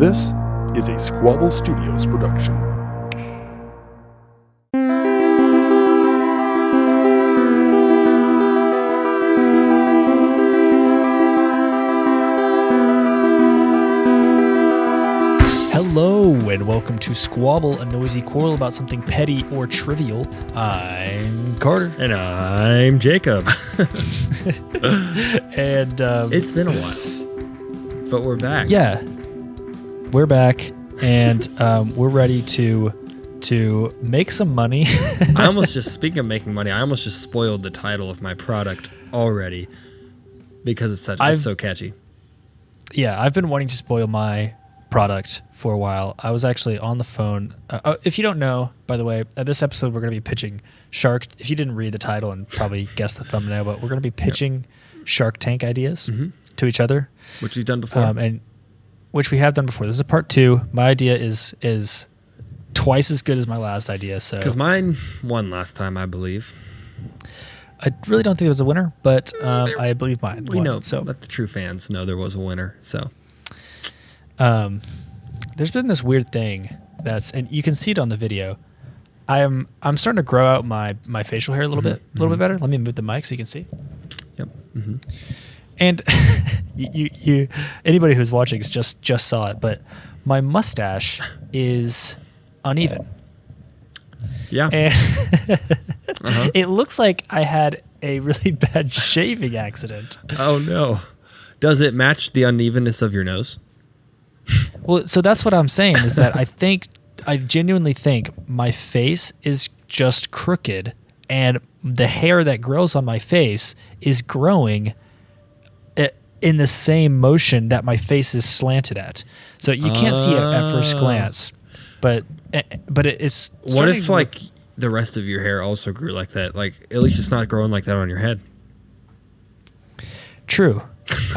This is a Squabble Studios production. Hello and welcome to Squabble, a noisy quarrel about something petty or trivial. I'm Carter. And I'm Jacob. And it's been a while, but we're back. Yeah, we're back, and we're ready to make some money. Speaking of making money, I almost just spoiled the title of my product already because it's so catchy. Yeah, I've been wanting to spoil my product for a while. I was actually on the phone. If you don't know, by the way, at this episode we're going to be pitching Shark. If you didn't read the title and probably guess the thumbnail, but we're going to be pitching Shark Tank ideas to each other, which we've done before, and which we have done before. This is part 2. My idea is twice as good as my last idea. So because mine won last time, I believe. I really don't think it was a winner, but I believe mine. We won, know, so let the true fans know there was a winner. So. There's been this weird thing and you can see it on the video. I'm starting to grow out my facial hair a little bit better. Let me move the mic so you can see. Yep. Mm-hmm. And you anybody who's watching just saw it, but my mustache is uneven. Yeah. And it looks like I had a really bad shaving accident. Oh no. Does it match the unevenness of your nose? Well, so that's what I'm saying is that I genuinely think my face is just crooked, and the hair that grows on my face is growing in the same motion that my face is slanted at. So you can't see it at first glance, but it's. What if like the rest of your hair also grew like that? Like at least it's not growing like that on your head. True,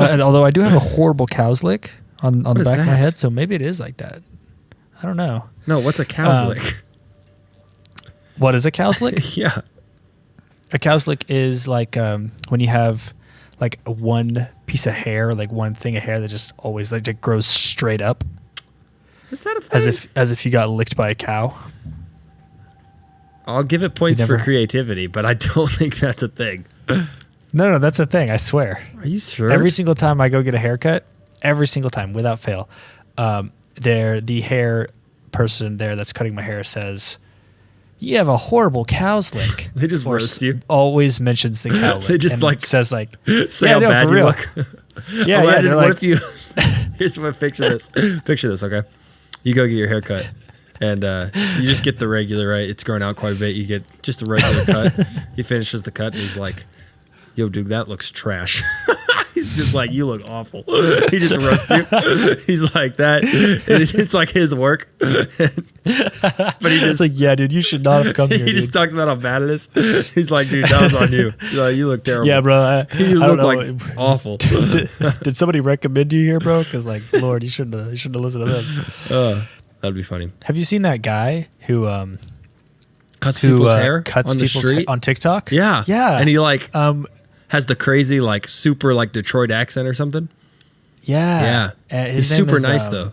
and although I do have a horrible cow's lick on the back of my head, so maybe it is like that. I don't know. No, what's a cow's lick? What is a cow's lick? Yeah. A cow's lick is like when you have like one piece of hair, like one thing of hair that just always like it grows straight up. Is that a thing? As if you got licked by a cow. I'll give it points for creativity, but I don't think that's a thing. No, that's a thing. I swear. Are you sure? Every single time I go get a haircut, every single time without fail, the hair person there that's cutting my hair says, "You have a horrible cow's lick." They just roast you. Always mentions the cow lick. They just says like, say how bad you look. Yeah, Imagine yeah. What if you? Here's what. Picture this. Picture this. Okay, you go get your hair cut, and you just get the regular. Right, it's grown out quite a bit. You get just a regular cut. He finishes the cut, and he's like, "Yo, dude, that looks trash." He's just like, "You look awful." He just roasts you. He's like that. It's like his work. But he just like, "Yeah, dude, you should not have come here." He just talks about how bad it is. He's like, "Dude, that was on you. Like, you look terrible." Yeah, bro. You look like awful. Did somebody recommend you here, bro? Because like, Lord, you shouldn't have listened to them. That'd be funny. Have you seen that guy who cuts people's hair on the street on TikTok? Yeah, yeah, and he like has the crazy like super like Detroit accent or something. Yeah, He's super nice though.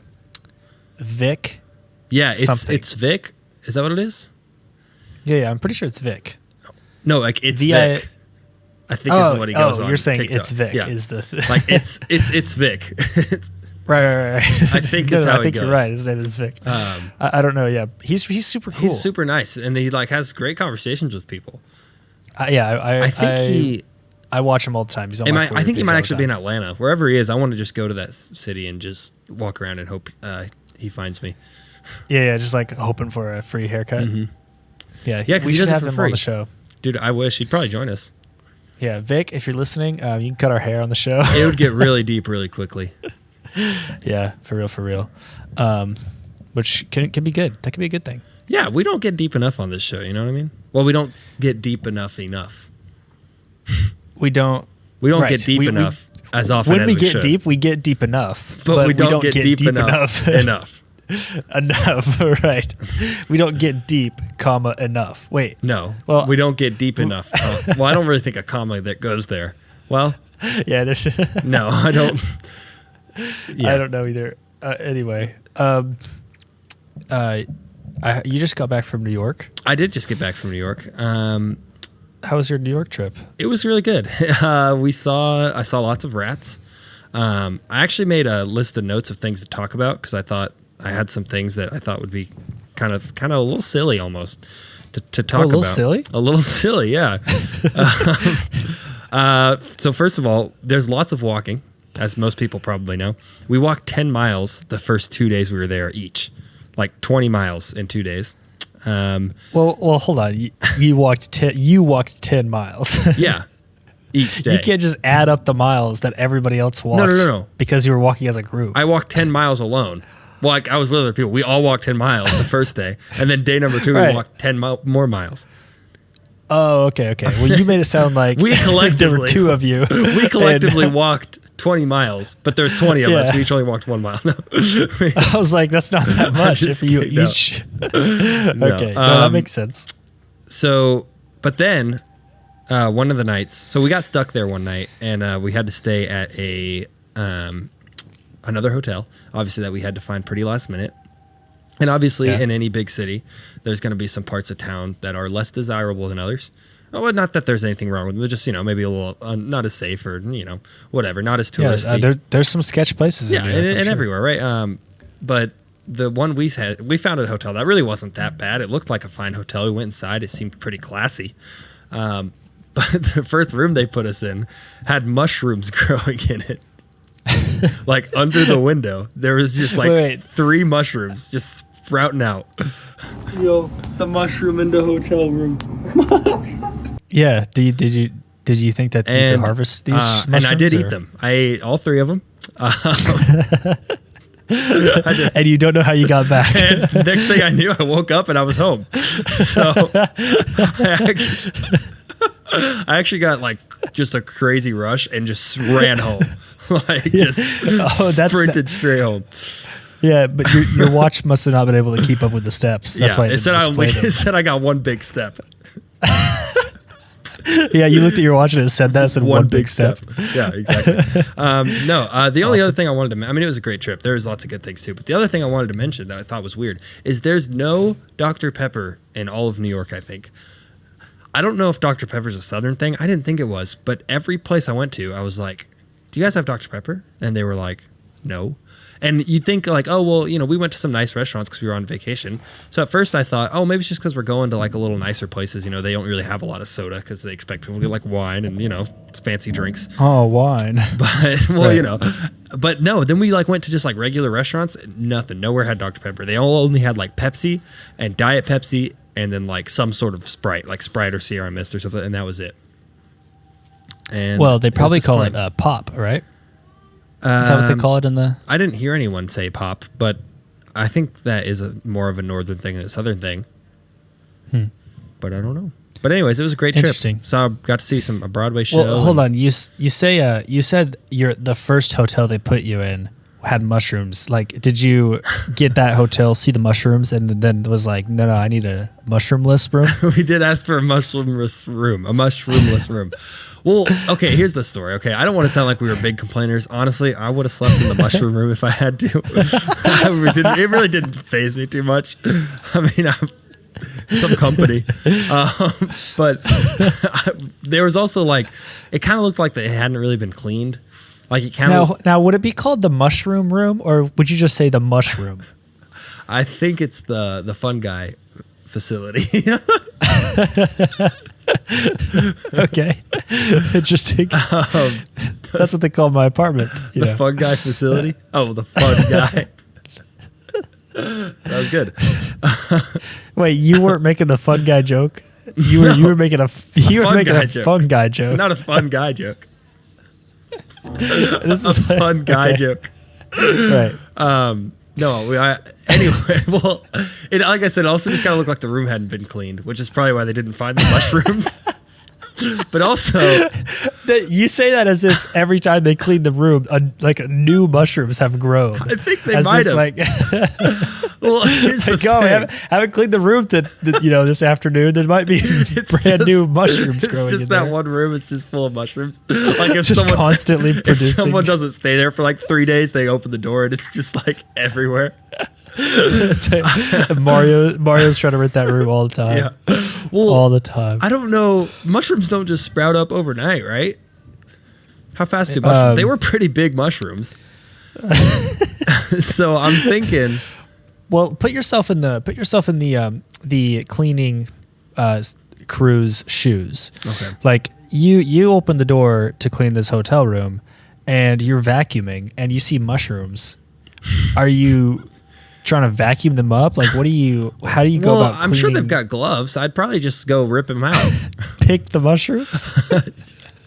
Vic. Yeah, it's Vic. Is that what it is? Yeah, I'm pretty sure it's Vic. No, like it's Vic. I think is what he goes on. You're saying TikTok. It's Vic. Yeah. Is the like it's Vic. Right. I think is how I think he goes. You're right. His name is Vic. I don't know. Yeah, he's super cool. He's super nice, and he like has great conversations with people. I think I watch him all the time. He's on my I think he might actually be in Atlanta. Wherever he is, I want to just go to that city and just walk around and hope he finds me. Yeah, just like hoping for a free haircut. Mm-hmm. Yeah, because he does it for free on the show. Dude, I wish he'd probably join us. Yeah, Vic, if you're listening, you can cut our hair on the show. It would get really deep really quickly. Yeah, for real. Which can be good. That could be a good thing. Yeah, we don't get deep enough on this show. You know what I mean? Well, we don't get deep enough. We don't get deep enough as often as we should. When we get deep, we get deep enough. But we don't get deep enough. Enough, right. We don't get deep, enough. Wait. No, we don't get deep enough. Well, I don't really think a comma that goes there. Well, yeah, there's... No, I don't... Yeah. I don't know either. Anyway, you just got back from New York. I did just get back from New York. How was your New York trip? It was really good. I saw lots of rats. I actually made a list of notes of things to talk about because I thought I had some things that I thought would be kind of a little silly almost to talk about. A little silly? A little silly, yeah. So first of all, there's lots of walking, as most people probably know. We walked 10 miles the first 2 days we were there each, like 20 miles in 2 days. Well, hold on. You walked 10 miles. Yeah, each day. You can't just add up the miles that everybody else walked. No. Because you were walking as a group. I walked 10 miles alone. Well, like I was with other people. We all walked 10 miles the first day, and then day number 2 Right. we walked 10 more miles. Oh, okay. Well, you made it sound like We collectively there were two of you. We collectively walked 20 miles, but there's 20 of us. We each only walked 1 mile. No. I was like, that's not that much if you kidding, no. each. Okay, that makes sense. So, but then one of the nights, so we got stuck there one night, and we had to stay at another hotel, obviously that we had to find pretty last minute. And obviously, in any big city, there's going to be some parts of town that are less desirable than others. Well, not that there's anything wrong with them, they're just, maybe a little not as safe or, whatever, not as touristy. Yeah, there's some sketch places in New York, and sure. everywhere, right? But the one we found a hotel that really wasn't that bad. It looked like a fine hotel. We went inside. It seemed pretty classy. But the first room they put us in had mushrooms growing in it. Like under the window, there was just like 3 mushrooms just sprouting out. Yo, the mushroom in the hotel room. Yeah. Did you think that you could harvest these mushrooms? And I did eat them. I ate all 3 of them. And you don't know how you got back. And the next thing I knew, I woke up and I was home. So I actually got like just a crazy rush and just ran home. Sprinted straight home. Yeah, but your watch must have not been able to keep up with the steps. That's why it said I got 1 big step. Yeah, you looked at your watch and it said that. It said one big step. Yeah, exactly. The only other thing I wanted to mention, it was a great trip. There was lots of good things too. But the other thing I wanted to mention that I thought was weird is there's no Dr. Pepper in all of New York, I think. I don't know if Dr. Pepper's a Southern thing. I didn't think it was. But every place I went to, I was like, do you guys have Dr. Pepper? And they were like, no. And you'd think like, oh, well, we went to some nice restaurants because we were on vacation. So at first I thought, oh, maybe it's just because we're going to like a little nicer places. They don't really have a lot of soda because they expect people to get like wine and, fancy drinks. Oh, wine. But, well, but no, then we like went to just like regular restaurants. Nothing. Nowhere had Dr. Pepper. They all only had like Pepsi and Diet Pepsi and then like some sort of Sprite, like Sprite or Sierra Mist or something. And that was it. And well, they probably call it pop, right? Is that what they call it in the... I didn't hear anyone say pop, but I think that is more of a northern thing than a southern thing. But I don't know. But anyways, it was a great trip. So I got to see a Broadway show. Well, hold on. You said the first hotel they put you in had mushrooms. Like, did you get that hotel, see the mushrooms, and then it was like, no, I need a mushroomless room? We did ask for a mushroomless room. Well, okay, here's the story. Okay, I don't want to sound like we were big complainers. Honestly, I would have slept in the mushroom room if I had to. It really didn't faze me too much. I mean, I'm some company. But there was also like, it kind of looked like they hadn't really been cleaned. Like it kind of. Now, would it be called the mushroom room, or would you just say the mushroom? I think it's the fun guy facility. Okay, interesting. That's what they call my apartment. The fun guy facility. Oh, the fun guy. That was good. Wait, you weren't making the fun guy joke. You were making a fun guy joke. Not a fun guy joke. This is a fun guy joke. Right. Anyway, well, like I said, it also just kind of looked like the room hadn't been cleaned, which is probably why they didn't find the mushrooms. But also, You say that as if every time they clean the room, new mushrooms have grown. I think they might have. Well, here's the thing. Haven't cleaned the room this afternoon. There might be brand new mushrooms growing. It's just in that there. one room. It's just full of mushrooms. Like if Just someone constantly if producing. someone doesn't stay there for like 3 days, they open the door and it's just like everywhere. Mario's trying to rent that room all the time. Yeah. Well, all the time. I don't know. Mushrooms don't just sprout up overnight, right? How fast do mushrooms? They were pretty big mushrooms. So I'm thinking. Well, put yourself in the cleaning crew's shoes. Okay. Like you open the door to clean this hotel room, and you're vacuuming, and you see mushrooms. Are you trying to vacuum them up? Like, how do you go about cleaning? I'm sure they've got gloves. I'd probably just go rip them out. Pick the mushrooms?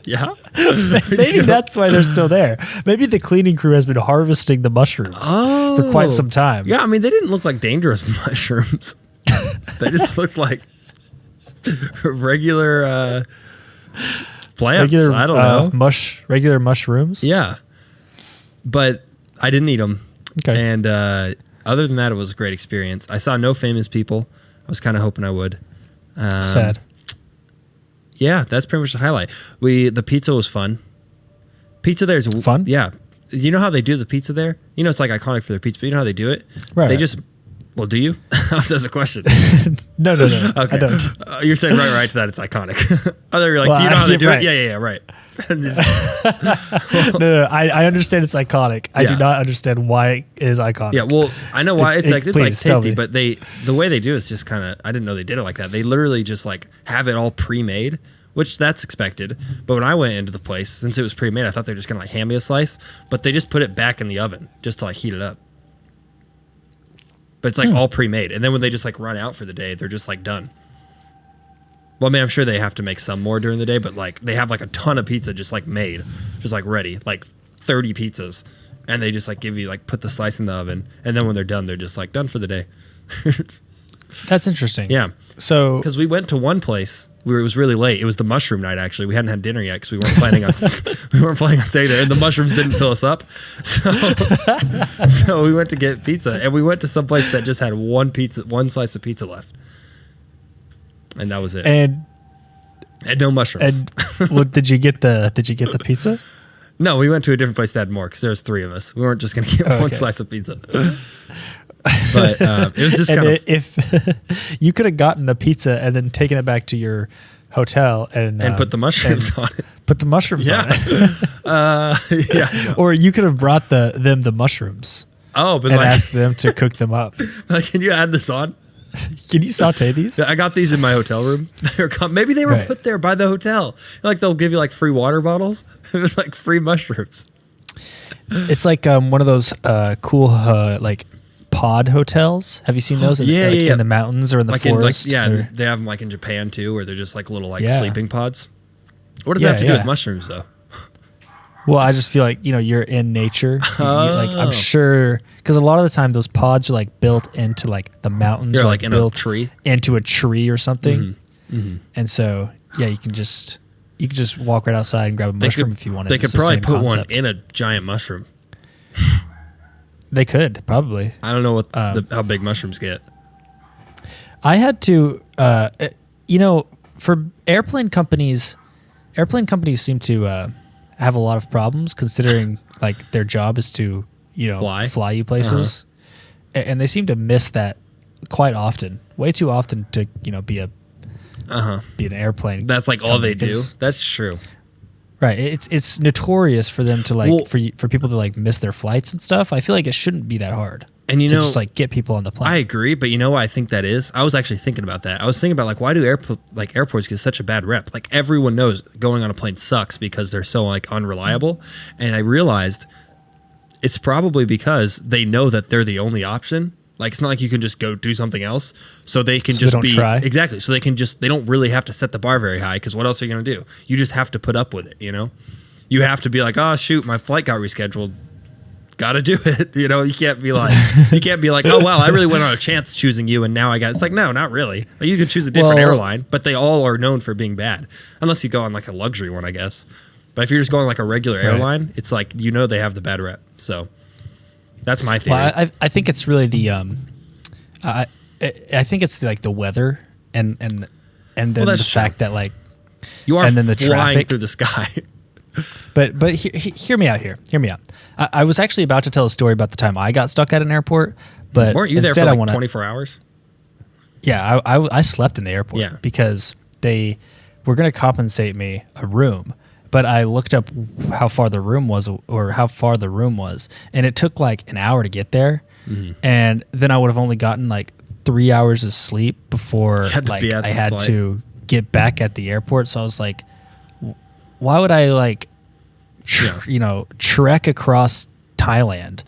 Yeah. Maybe that's why they're still there. Maybe the cleaning crew has been harvesting the mushrooms for quite some time. Yeah, I mean, they didn't look like dangerous mushrooms. They just looked like regular plants. I don't know. Regular mushrooms? Yeah. But I didn't eat them. Okay. And other than that, it was a great experience. I saw no famous people. I was kind of hoping I would. Sad. Yeah, that's pretty much the highlight. The pizza was fun. Pizza there is fun? Yeah. You know how they do the pizza there? You know, it's like iconic for their pizza, but you know how they do it? Right. They just, well, do you? That's a question. No. Okay. I don't. You're saying right to that it's iconic. I thought you were like, do you know how they do it? Yeah, right. No, I understand it's iconic. I do not understand why it is iconic. Yeah, well, I know why it's like please tell tasty, me. but the way they do it is just kind of, I didn't know they did it like that. They literally just like have it all pre-made, which that's expected. But when I went into the place, since it was pre-made, I thought they were just gonna like hand me a slice, but they just put it back in the oven just to like heat it up. But it's like all pre-made, and then when they just like run out for the day, they're just like done. Well, I mean, I'm sure they have to make some more during the day, but like they have like a ton of pizza just like made, just like ready, like 30 pizzas, and they just like give you like put the slice in the oven, and then when they're done, they're just like done for the day. That's interesting. Yeah. So because we went to one place where it was really late. It was the mushroom night. Actually, we hadn't had dinner yet because we weren't planning on staying there, and the mushrooms didn't fill us up. So we went to get pizza, and we went to some place that just had one slice of pizza left. And that was it. And no mushrooms. And well, did you get the pizza? No, we went to a different place that had more because there was 3 of us. We weren't just going to get one slice of pizza. But it was just kind of. If you could have gotten a pizza and then taken it back to your hotel and put the mushrooms on it. Put the mushrooms on it. Yeah. Or you could have brought them the mushrooms. Oh, but and asked them to cook them up. Like, can you add this on? Can you saute these? I got these in my hotel room. Maybe they were put there by the hotel. Like they'll give you like free water bottles. It was like free mushrooms. It's like one of those cool like pod hotels. Have you seen those? In the mountains or in the forest. They have them like in Japan too, where they're just like little like sleeping pods. What does that have to do with mushrooms though? Well, I just feel like, you're in nature. I'm sure, because a lot of the time those pods are like built into like the mountains. They're like in a tree? Into a tree or something. Mm-hmm. Mm-hmm. And so, yeah, you can just walk right outside and grab a mushroom if you wanted. They could probably put one in a giant mushroom. They could, probably. I don't know what how big mushrooms get. I had to, for airplane companies seem to have a lot of problems considering like their job is to fly you places, and they seem to miss that quite often, way too often to be an airplane. That's like all they do. That's true. Right. It's notorious for them to like for people to like miss their flights and stuff. I feel like it shouldn't be that hard. And to just like get people on the plane. I agree, but you know what I think that is? I was actually thinking about that. I was thinking about like why do airports get such a bad rep? Like everyone knows going on a plane sucks because they're so like unreliable. And I realized it's probably because they know that they're the only option. Like it's not like you can just go do something else. So they can try. Exactly. So they don't really have to set the bar very high because what else are you going to do? You just have to put up with it, You have to be like, oh shoot, my flight got rescheduled. got to do it. You know, you can't be like, oh, wow, I really went on a chance choosing you. And now I got, it's like, no, not really. Like, you could choose a different airline, but they all are known for being bad. Unless you go on like a luxury one, I guess. But if you're just going like a regular airline, it's like, you know, they have the bad rep. So that's my theory. Well, I think it's really the, I think it's like the weather and then the fact that like, you are and then the flying traffic through the sky. But hear me out here. Hear me out. I was actually about to tell a story about the time I got stuck at an airport, but weren't you there for like 24 hours? Yeah, I slept in the airport because they were going to compensate me a room, but I looked up how far the room was, and it took like an hour to get there, and then I would have only gotten like 3 hours of sleep before I had to get back at the airport. So I was like, why would I like, trek across Thailand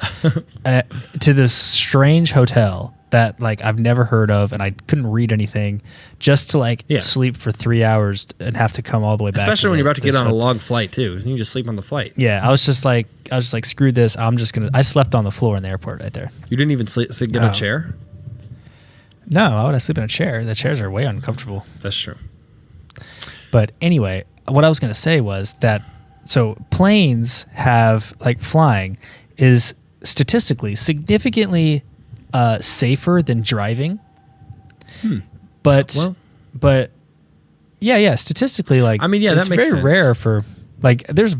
to this strange hotel that like I've never heard of and I couldn't read anything just to like sleep for 3 hours and have to come all the way back. Especially when you're about to get on a long flight too. You can just sleep on the flight. Yeah, I was just like, screw this. I slept on the floor in the airport right there. You didn't even get in a chair? No, why would I sleep in a chair? The chairs are way uncomfortable. That's true. But anyway, what I was going to say was that, so planes have, like, flying is statistically significantly safer than driving. But statistically, like, I mean, yeah, it's that makes very sense. rare for, like, there's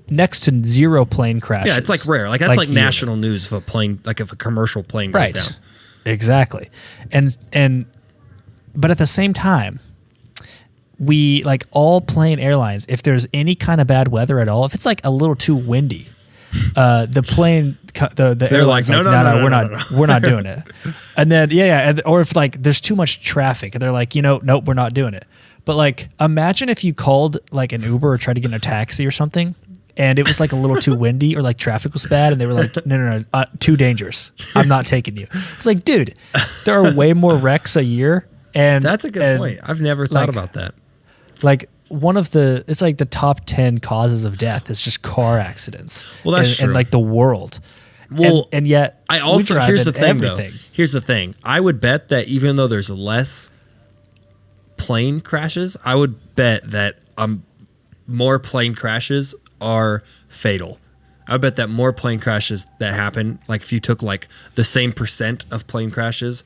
next to zero plane crashes. Yeah, it's like rare. Like, that's like national news if a plane, like if a commercial plane goes down. Exactly. But at the same time, we, like, all plane airlines, if there's any kind of bad weather at all, if it's like a little too windy, the plane, the airline's like, no, we're not doing it. And then, or if like there's too much traffic, they're like, nope, we're not doing it. But like, imagine if you called like an Uber or tried to get in a taxi or something, and it was like a little too windy or like traffic was bad, and they were like, no, too dangerous. I'm not taking you. It's like, dude, there are way more wrecks a year. And that's a good point. I've never thought about that. Like it's like the top 10 causes of death is just car accidents. Well, that's true. And like the world. Well, and yet I also, here's the thing everything. though. Here's the thing. I would bet that even though there's less plane crashes, I would bet that more plane crashes are fatal. I would bet that more plane crashes that happen, like if you took like the same percent of plane crashes,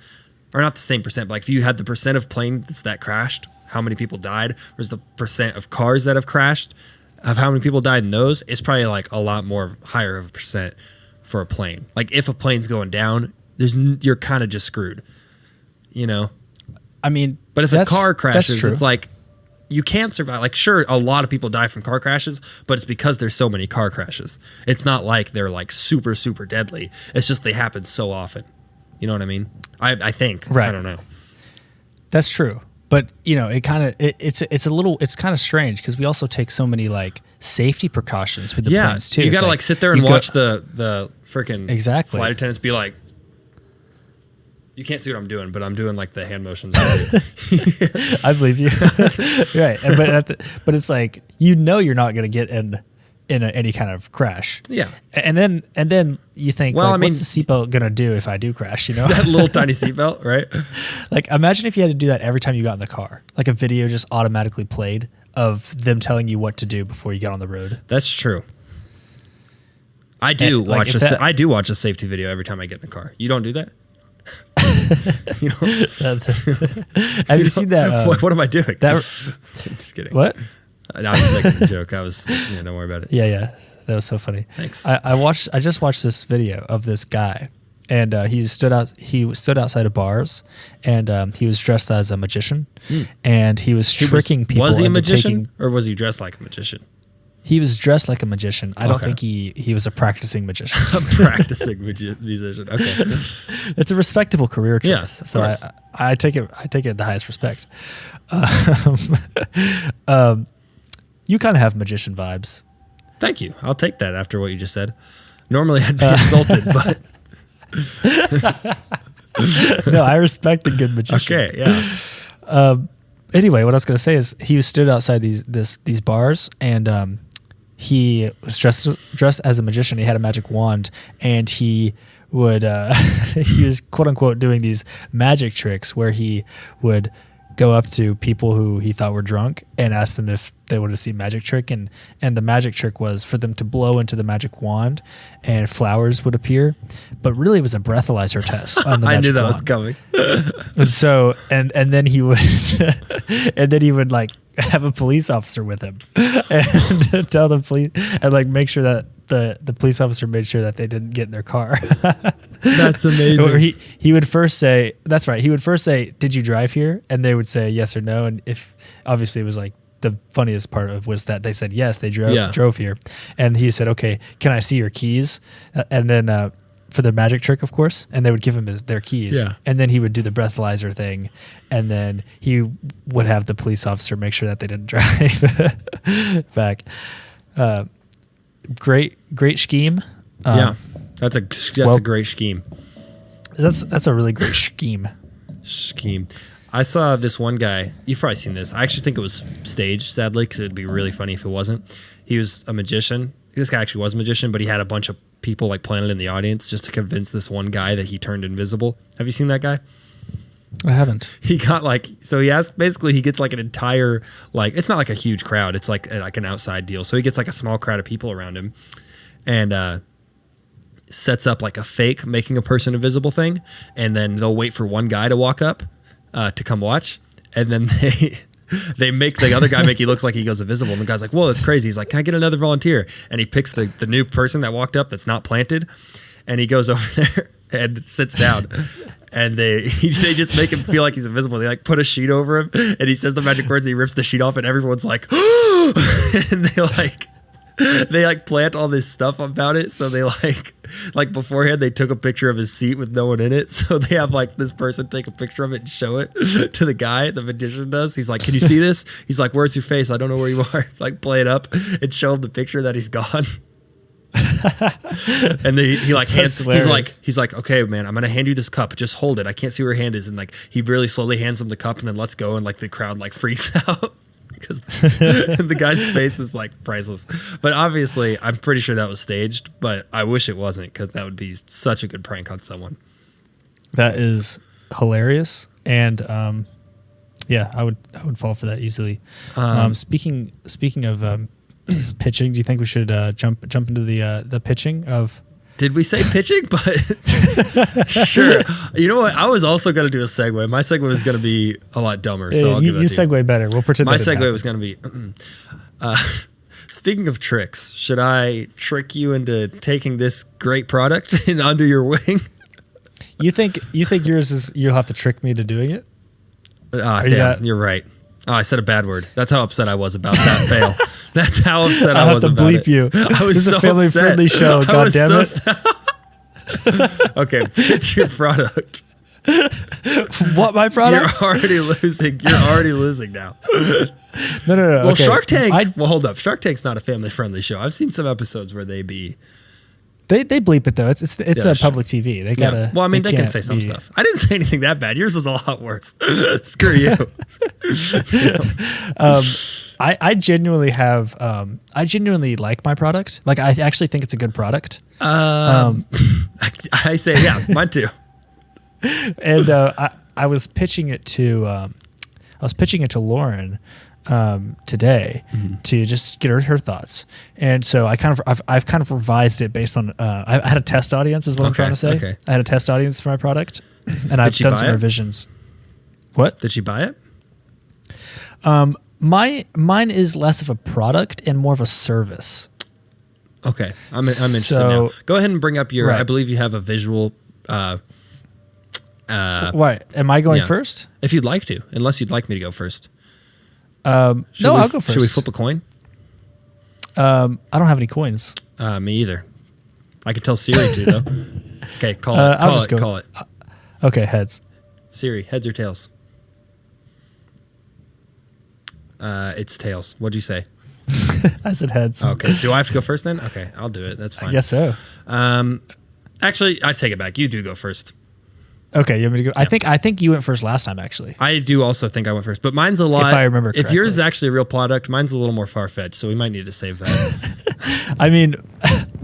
or not the same percent, but like if you had the percent of planes that crashed, how many people died, versus the percent of cars that have crashed, of how many people died in those, it's probably like a lot more higher of a percent for a plane. Like if a plane's going down, you're kind of just screwed, I mean, but if a car crashes, it's like you can't survive. Like, sure, a lot of people die from car crashes, but it's because there's so many car crashes. It's not like they're like super, super deadly. It's just they happen so often. You know what I mean? I think. Right. I don't know. That's true. But it kind of it's kind of strange because we also take so many like safety precautions with the planes too. You got to like sit there and watch the freaking flight attendants be like, you can't see what I'm doing, but I'm doing like the hand motions. I believe you. Right, but it's like you're not going to get in any kind of crash. Yeah, and then you think, well, what's the seatbelt gonna do if I do crash? That little tiny seatbelt, right? Like, imagine if you had to do that every time you got in the car. Like a video just automatically played of them telling you what to do before you got on the road. That's true. I do watch a safety video every time I get in the car. You don't do that? Have you seen that? What am I doing? I'm just kidding. What? I was making a joke. Don't worry about it. Yeah. That was so funny. Thanks. I just watched this video of this guy, and he stood outside of bars, and he was dressed as a magician, and he was tricking people. Was he a magician, or was he dressed like a magician? He was dressed like a magician. I don't think he was a practicing magician. A practicing musician. Okay. It's a respectable career choice. Yeah, so I take it the highest respect. You kind of have magician vibes. Thank you. I'll take that after what you just said. Normally I'd be insulted, but no, I respect a good magician. Okay, yeah. Anyway, what I was going to say is he stood outside these bars, and he was dressed as a magician. He had a magic wand, and he would he was quote unquote doing these magic tricks where he would go up to people who he thought were drunk and ask them if they wanted to see a magic trick, and the magic trick was for them to blow into the magic wand and flowers would appear, but really it was a breathalyzer test on the magic I knew that wand. was coming. And so and then he would and then he would like have a police officer with him and tell the police and like make sure that the police officer made sure that they didn't get in their car. That's amazing. Or he would first say, that's right. He would first say, "Did you drive here?" And they would say yes or no. And if obviously it was like the funniest part of was that they said yes, they drove here. And he said, "Okay, can I see your keys?" And then for the magic trick, of course, and they would give him their keys. Yeah. And then he would do the breathalyzer thing, and then he would have the police officer make sure that they didn't drive back. Great scheme. That's a great scheme. That's a really great scheme. I saw this one guy. You've probably seen this. I actually think it was staged, sadly, because it'd be really funny if it wasn't. He was a magician. This guy actually was a magician, but he had a bunch of people like planted in the audience just to convince this one guy that he turned invisible. Have you seen that guy? I haven't. He got he gets like an entire, like, it's not like a huge crowd. It's like an outside deal. So he gets like a small crowd of people around him and sets up like a fake making a person invisible thing. And then they'll wait for one guy to walk up to come watch. And then they make the other guy make he looks like he goes invisible. And the guy's like, "Whoa, that's crazy." He's like, "Can I get another volunteer?" And he picks the new person that walked up that's not planted. And he goes over there and sits down. And they just make him feel like he's invisible. They like put a sheet over him, and he says the magic words. And he rips the sheet off, and everyone's like, and they plant all this stuff about it. So they like beforehand they took a picture of his seat with no one in it. So they have like this person take a picture of it and show it to the guy. The magician does. He's like, "Can you see this?" He's like, "Where's your face? I don't know where you are." Like play it up and show him the picture that he's gone. And he like hands. He's like, "Okay, man, I'm gonna hand you this cup. Just hold it. I can't see where your hand is." And like he really slowly hands him the cup and then lets go, and like the crowd like freaks out because the guy's face is like priceless. But obviously, I'm pretty sure that was staged. But I wish it wasn't, because that would be such a good prank on someone. That is hilarious, and yeah, I would fall for that easily. Speaking of pitching, do you think we should jump into the pitching of? Did we say pitching? But sure. You know what? I was also going to do a segue. My segue was going to be a lot dumber. So I'll give that to you. Segue better. We'll pretend my segue was going to be. Speaking of tricks, should I trick you into taking this great product under your wing? You think yours is you'll have to trick me to doing it? Damn, you're right. Oh, I said a bad word. That's how upset I was about that fail. That's how upset I was about it. I'll have to bleep you. I was this so is a family-friendly show, God damn it. Okay, pitch your product. What, my product? You're already losing. You're already losing now. No. Well, okay. Shark Tank. Well, hold up. Shark Tank's not a family-friendly show. I've seen some episodes where they bleep it though. It's a public TV. They gotta. Yeah. Well, I mean, they can say some stuff. I didn't say anything that bad. Yours was a lot worse. Screw you. I genuinely have. I genuinely like my product. Like, I actually think it's a good product. I say, yeah, mine too. And I was pitching it to Lauren today to just get her thoughts. And so I've kind of revised it based on I had a test audience is what I'm trying to say. Okay. I had a test audience for my product, and I've done some revisions. What? Did she buy it? Mine is less of a product and more of a service. Okay, I'm interested now. Go ahead and bring up your. Right. I believe you have a visual. What? Am I going first? If you'd like to, unless you'd like me to go first. I'll go first. Should we flip a coin? I don't have any coins. Me either. I can tell Siri to though. Okay, call it. Okay, heads. Siri, heads or tails? It's tails. What'd you say? I said heads. Okay. Do I have to go first then? Okay, I'll do it. That's fine. I guess so. Actually, I take it back. You do go first. Okay, you want me to go? Yeah. I think you went first last time, actually. I do also think I went first, but mine's a lot. If I remember correctly. If yours is actually a real product, mine's a little more far-fetched, so we might need to save that. I mean,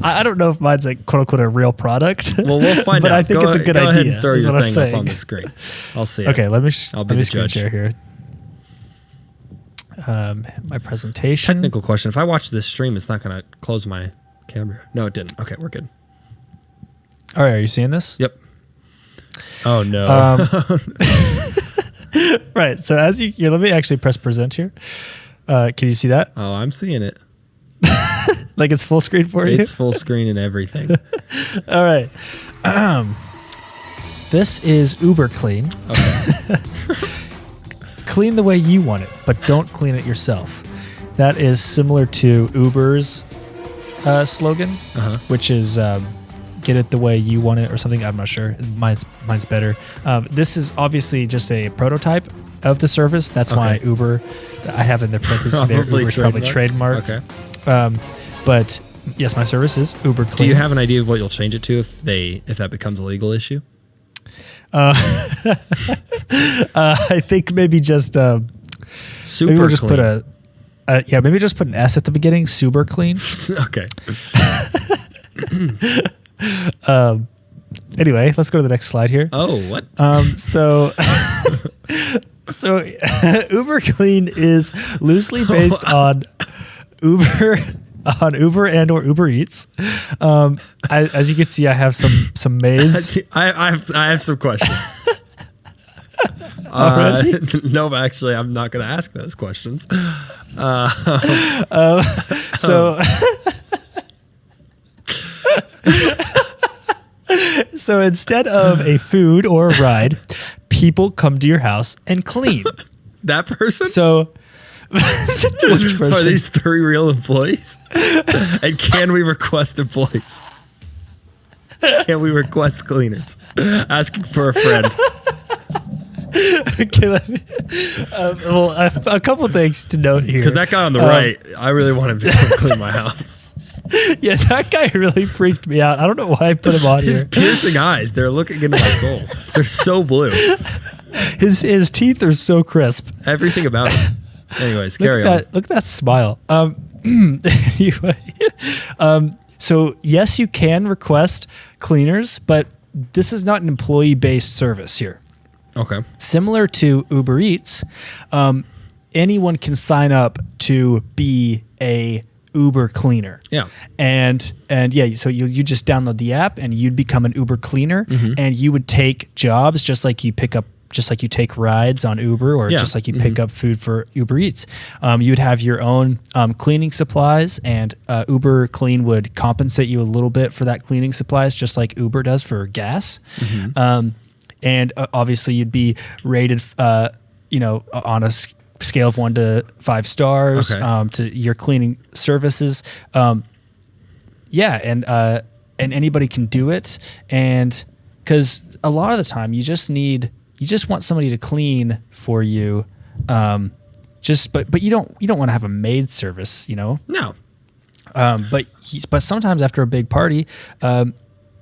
I don't know if mine's like quote unquote a real product. Well, we'll find but out. I think it's a good idea. Go ahead and throw your thing up on the screen. I'll see it. Okay, let me the screen judge. share here. My presentation. Technical question. If I watch this stream, it's not going to close my camera. No, it didn't. Okay, we're good. All right, are you seeing this? Yep. Oh, no. Right, so as you let me actually press present here. Can you see that? Oh, I'm seeing it. Like it's full screen for you? It's full screen and everything. All right. This is Uber Clean. Okay. Clean the way you want it, but don't clean it yourself. That is similar to Uber's slogan, which is get it the way you want it or something. I'm not sure. Mine's better. This is obviously just a prototype of the service. That's why Uber, I have in the parentheses there, Uber's probably trademark. Okay. But yes, my service is Uber Clean. Do you have an idea of what you'll change it to if that becomes a legal issue? I think maybe just super maybe we'll just clean. Put maybe just put an S at the beginning. Super Clean. Okay. Anyway, let's go to the next slide here. Oh, what? So Uber Clean is loosely based on Uber and or Uber Eats. As you can see, I have some maids. I have some questions. No, actually, I'm not going to ask those questions. So instead of a food or a ride, people come to your house and clean. That person? So which person? Are these 3 real employees? And can we request employees? Can we request cleaners? Asking for a friend. Okay, a couple things to note here. Because that guy on the right, I really want him to come clean my house. Yeah, that guy really freaked me out. I don't know why I put him on His here. piercing eyes, they're looking into my soul. They're so blue. His teeth are so crisp. Everything about him. Anyways, carry on. Look at that smile. Anyway, so yes, you can request cleaners, but this is not an employee-based service here. Okay. Similar to Uber Eats, anyone can sign up to be a Uber cleaner. Yeah. And yeah, so you just download the app and you'd become an Uber cleaner, and you would take jobs just like you take rides on Uber or just like you pick up food for Uber Eats. You would have your own cleaning supplies, and Uber Clean would compensate you a little bit for that cleaning supplies, just like Uber does for gas. And obviously you'd be rated, on a scale of 1 to 5 stars to your cleaning services. And anybody can do it. And because a lot of the time you just want somebody to clean for you. But you don't want to have a maid service, No. But sometimes after a big party,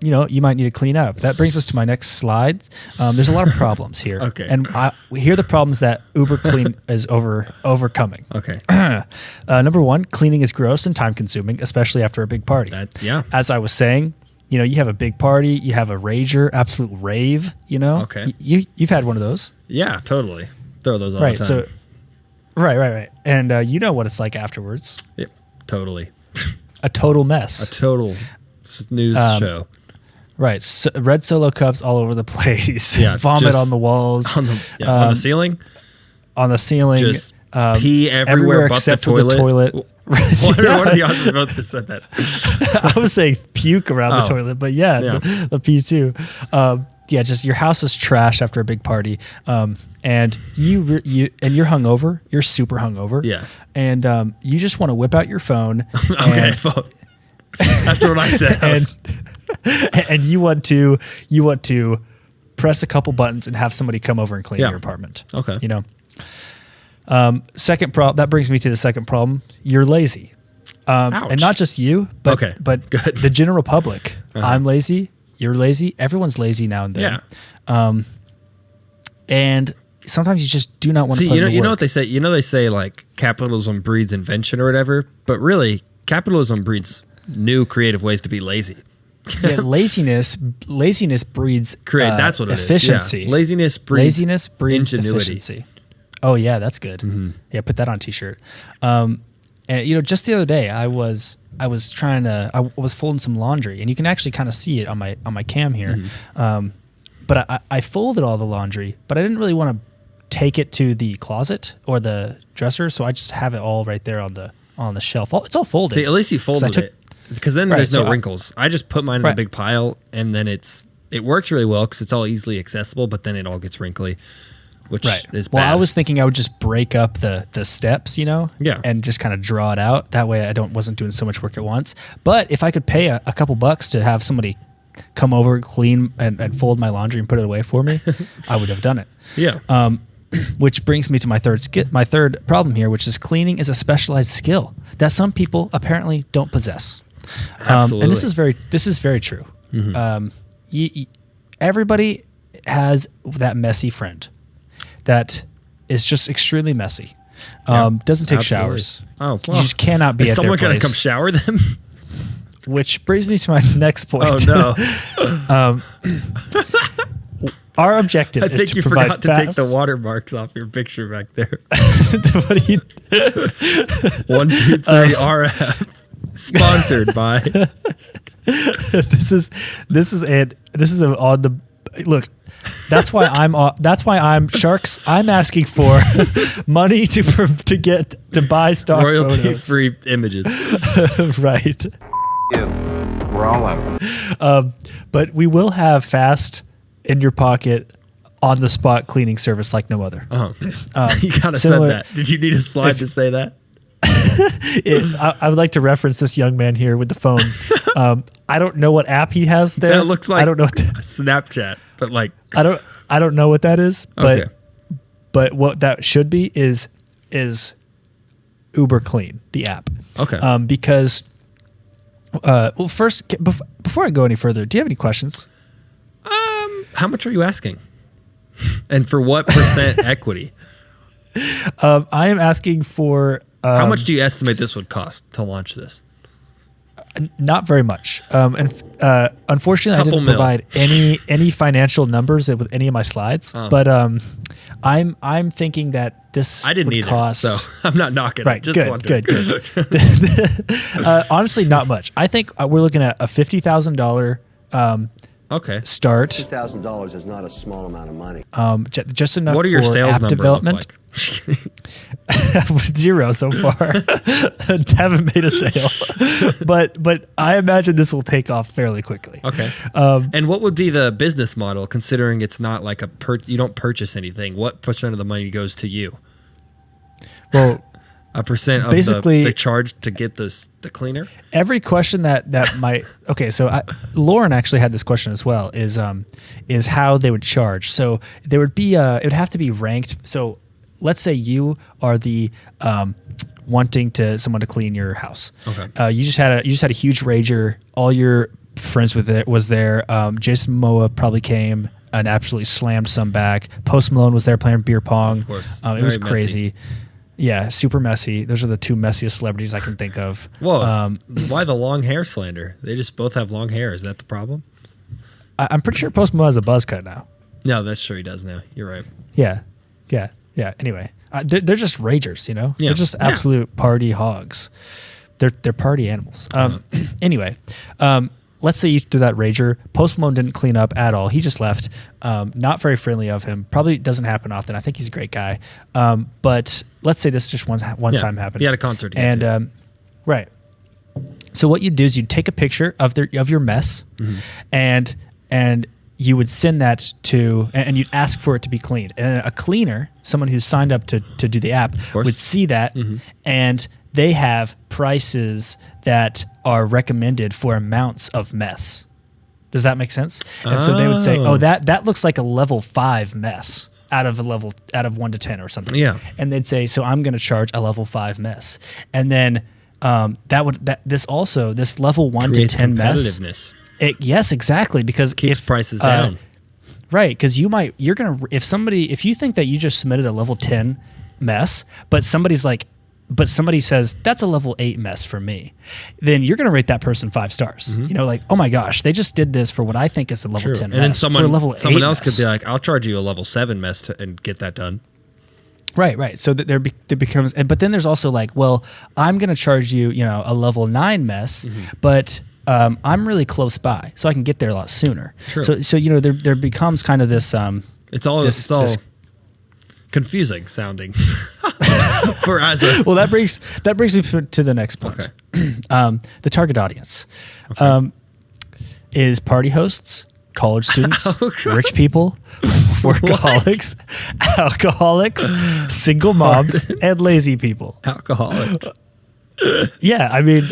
you might need to clean up. That brings us to my next slide. There's a lot of problems here. Okay. And here are the problems that Uber Clean is overcoming. Okay. Number 1, cleaning is gross and time consuming, especially after a big party. As I was saying, you have a big party, you have a rager, absolute rave, Okay. You've had one of those. Yeah, totally. Throw those all the time. So, right. And you know what it's like afterwards. Yep, totally. A total mess. A total snooze show. Right. So, red Solo cups all over the place. Yeah. Vomit on the walls. On the ceiling? On the ceiling. Just pee everywhere but the toilet. What are the odds about to said that? I would say puke around the toilet, but the pee too. Just your house is trash after a big party, and you're hungover. You're super hungover. Yeah, and you just want to whip out your phone. Okay, after what I said, and you want to press a couple buttons and have somebody come over and clean your apartment. Okay, second problem. That brings me to the second problem. You're lazy, and not just you, but Good. the general public. I'm lazy. You're lazy. Everyone's lazy now and then. Yeah. And sometimes you just do not want to put in the work. You know what they say? You know they say like capitalism breeds invention or whatever, but really capitalism breeds new creative ways to be lazy. Yeah, laziness breeds That's what it efficiency. is. Yeah. Laziness breeds ingenuity. Efficiency. Oh yeah, that's good. Mm-hmm. Yeah, put that on a t-shirt. And just the other day I was folding some laundry, and you can actually kind of see it on my cam here. Mm-hmm. But I folded all the laundry, but I didn't really want to take it to the closet or the dresser, so I just have it all right there on the shelf. It's all folded. See, at least you folded it, because then there's no wrinkles. I just put mine in a big pile, and then it works really well because it's all easily accessible, but then it all gets wrinkly, which is bad. Well, I was thinking I would just break up the steps, and just kind of draw it out. That way I wasn't doing so much work at once. But if I could pay a couple bucks to have somebody come over, clean, and fold my laundry and put it away for me, I would have done it. Yeah. Which brings me to my third problem here, which is cleaning is a specialized skill that some people apparently don't possess. Absolutely. And this is very true. Mm-hmm. Everybody has that messy friend that is just extremely messy. Doesn't take showers. Oh, well. You just cannot be Is at their someone place. going to come shower them? Which brings me to my next point. Oh, no. Our objective I is think to you provide forgot to take the watermarks off your picture back there. What do you 1, 2, 3 RF. Sponsored by. This is on the look. That's why I'm sharks. I'm asking for money to buy stock royalty-free images. Right. We're all out. But we will have fast in your pocket on the spot cleaning service like no other. You kind of said that. Did you need a slide to say that? I would like to reference this young man here with the phone. I don't know what app he has there. That looks like I don't know Snapchat, but like I don't know what that is. But okay. But what that should be is Uber Clean, the app. Okay. Because well, first before I go any further, do you have any questions? How much are you asking? And for what percent equity? I am asking for. How much do you estimate this would cost to launch this? Not very much. And unfortunately, I didn't provide any financial numbers with any of my slides. But I'm thinking that this I didn't would either, cost. so I'm not knocking Right, it. Just good, wondering. good. Honestly, not much. I think we're looking at a $50,000 Okay. start. $50,000 is not a small amount of money. Just enough. What are your for sales app numbers development? look like? 0 so far. Haven't made a sale, but I imagine this will take off fairly quickly. Okay. And what would be the business model, considering it's not like you don't purchase anything? What percent of the money goes to you? Well, a percent of basically the charge to get the cleaner? Every question that might okay. So Lauren actually had this question as well. Is how they would charge. So there would be it would have to be ranked. So let's say you are the wanting someone to clean your house. Okay. You just had a huge rager. All your friends was there. Jason Momoa probably came and absolutely slammed some back. Post Malone was there playing beer pong. Of course. It was crazy. Yeah, super messy. Those are the two messiest celebrities I can think of. Whoa. Why the long hair slander? They just both have long hair. Is that the problem? I'm pretty sure Post Malone has a buzz cut now. No, that's true. He does now. You're right. Yeah. Anyway, they're just ragers, Yeah. They're just absolute party hogs. They're party animals. Anyway, let's say you threw that rager. Post Malone didn't clean up at all. He just left. Not very friendly of him. Probably doesn't happen often. I think he's a great guy. But let's say this just one time happened. He had a concert. And right. So what you'd do is you'd take a picture of your mess, and you would send that to, and you'd ask for it to be cleaned. And a cleaner, someone who's signed up to do the app, would see that, and they have prices that are recommended for amounts of mess. Does that make sense? And so they would say, "Oh, that looks like a level 5 mess out of 1 to 10 or something." Yeah. And they'd say, "So I'm going to charge a level 5 mess." And then this level 1 to 10 mess. competitiveness. Yes, exactly. Because Keeps prices down. Right, because if you think that you just submitted a level 10 mess, but somebody says that's a level 8 mess for me, then you're going to rate that person 5 stars. Like, oh my gosh, they just did this for what I think is a level 10 mess. And then someone else mess. could be like, I'll charge you a level 7 mess and get that done. Right. So that there becomes, but then there's also like, well, I'm going to charge you, a level 9 mess, but I'm really close by, so I can get there a lot sooner. True. So there becomes kind of this. It's all confusing sounding. Well, that brings me to the next point. Okay. The target audience is party hosts, college students, rich people, workaholics, alcoholics, single moms, and lazy people. Alcoholics. Yeah, I mean.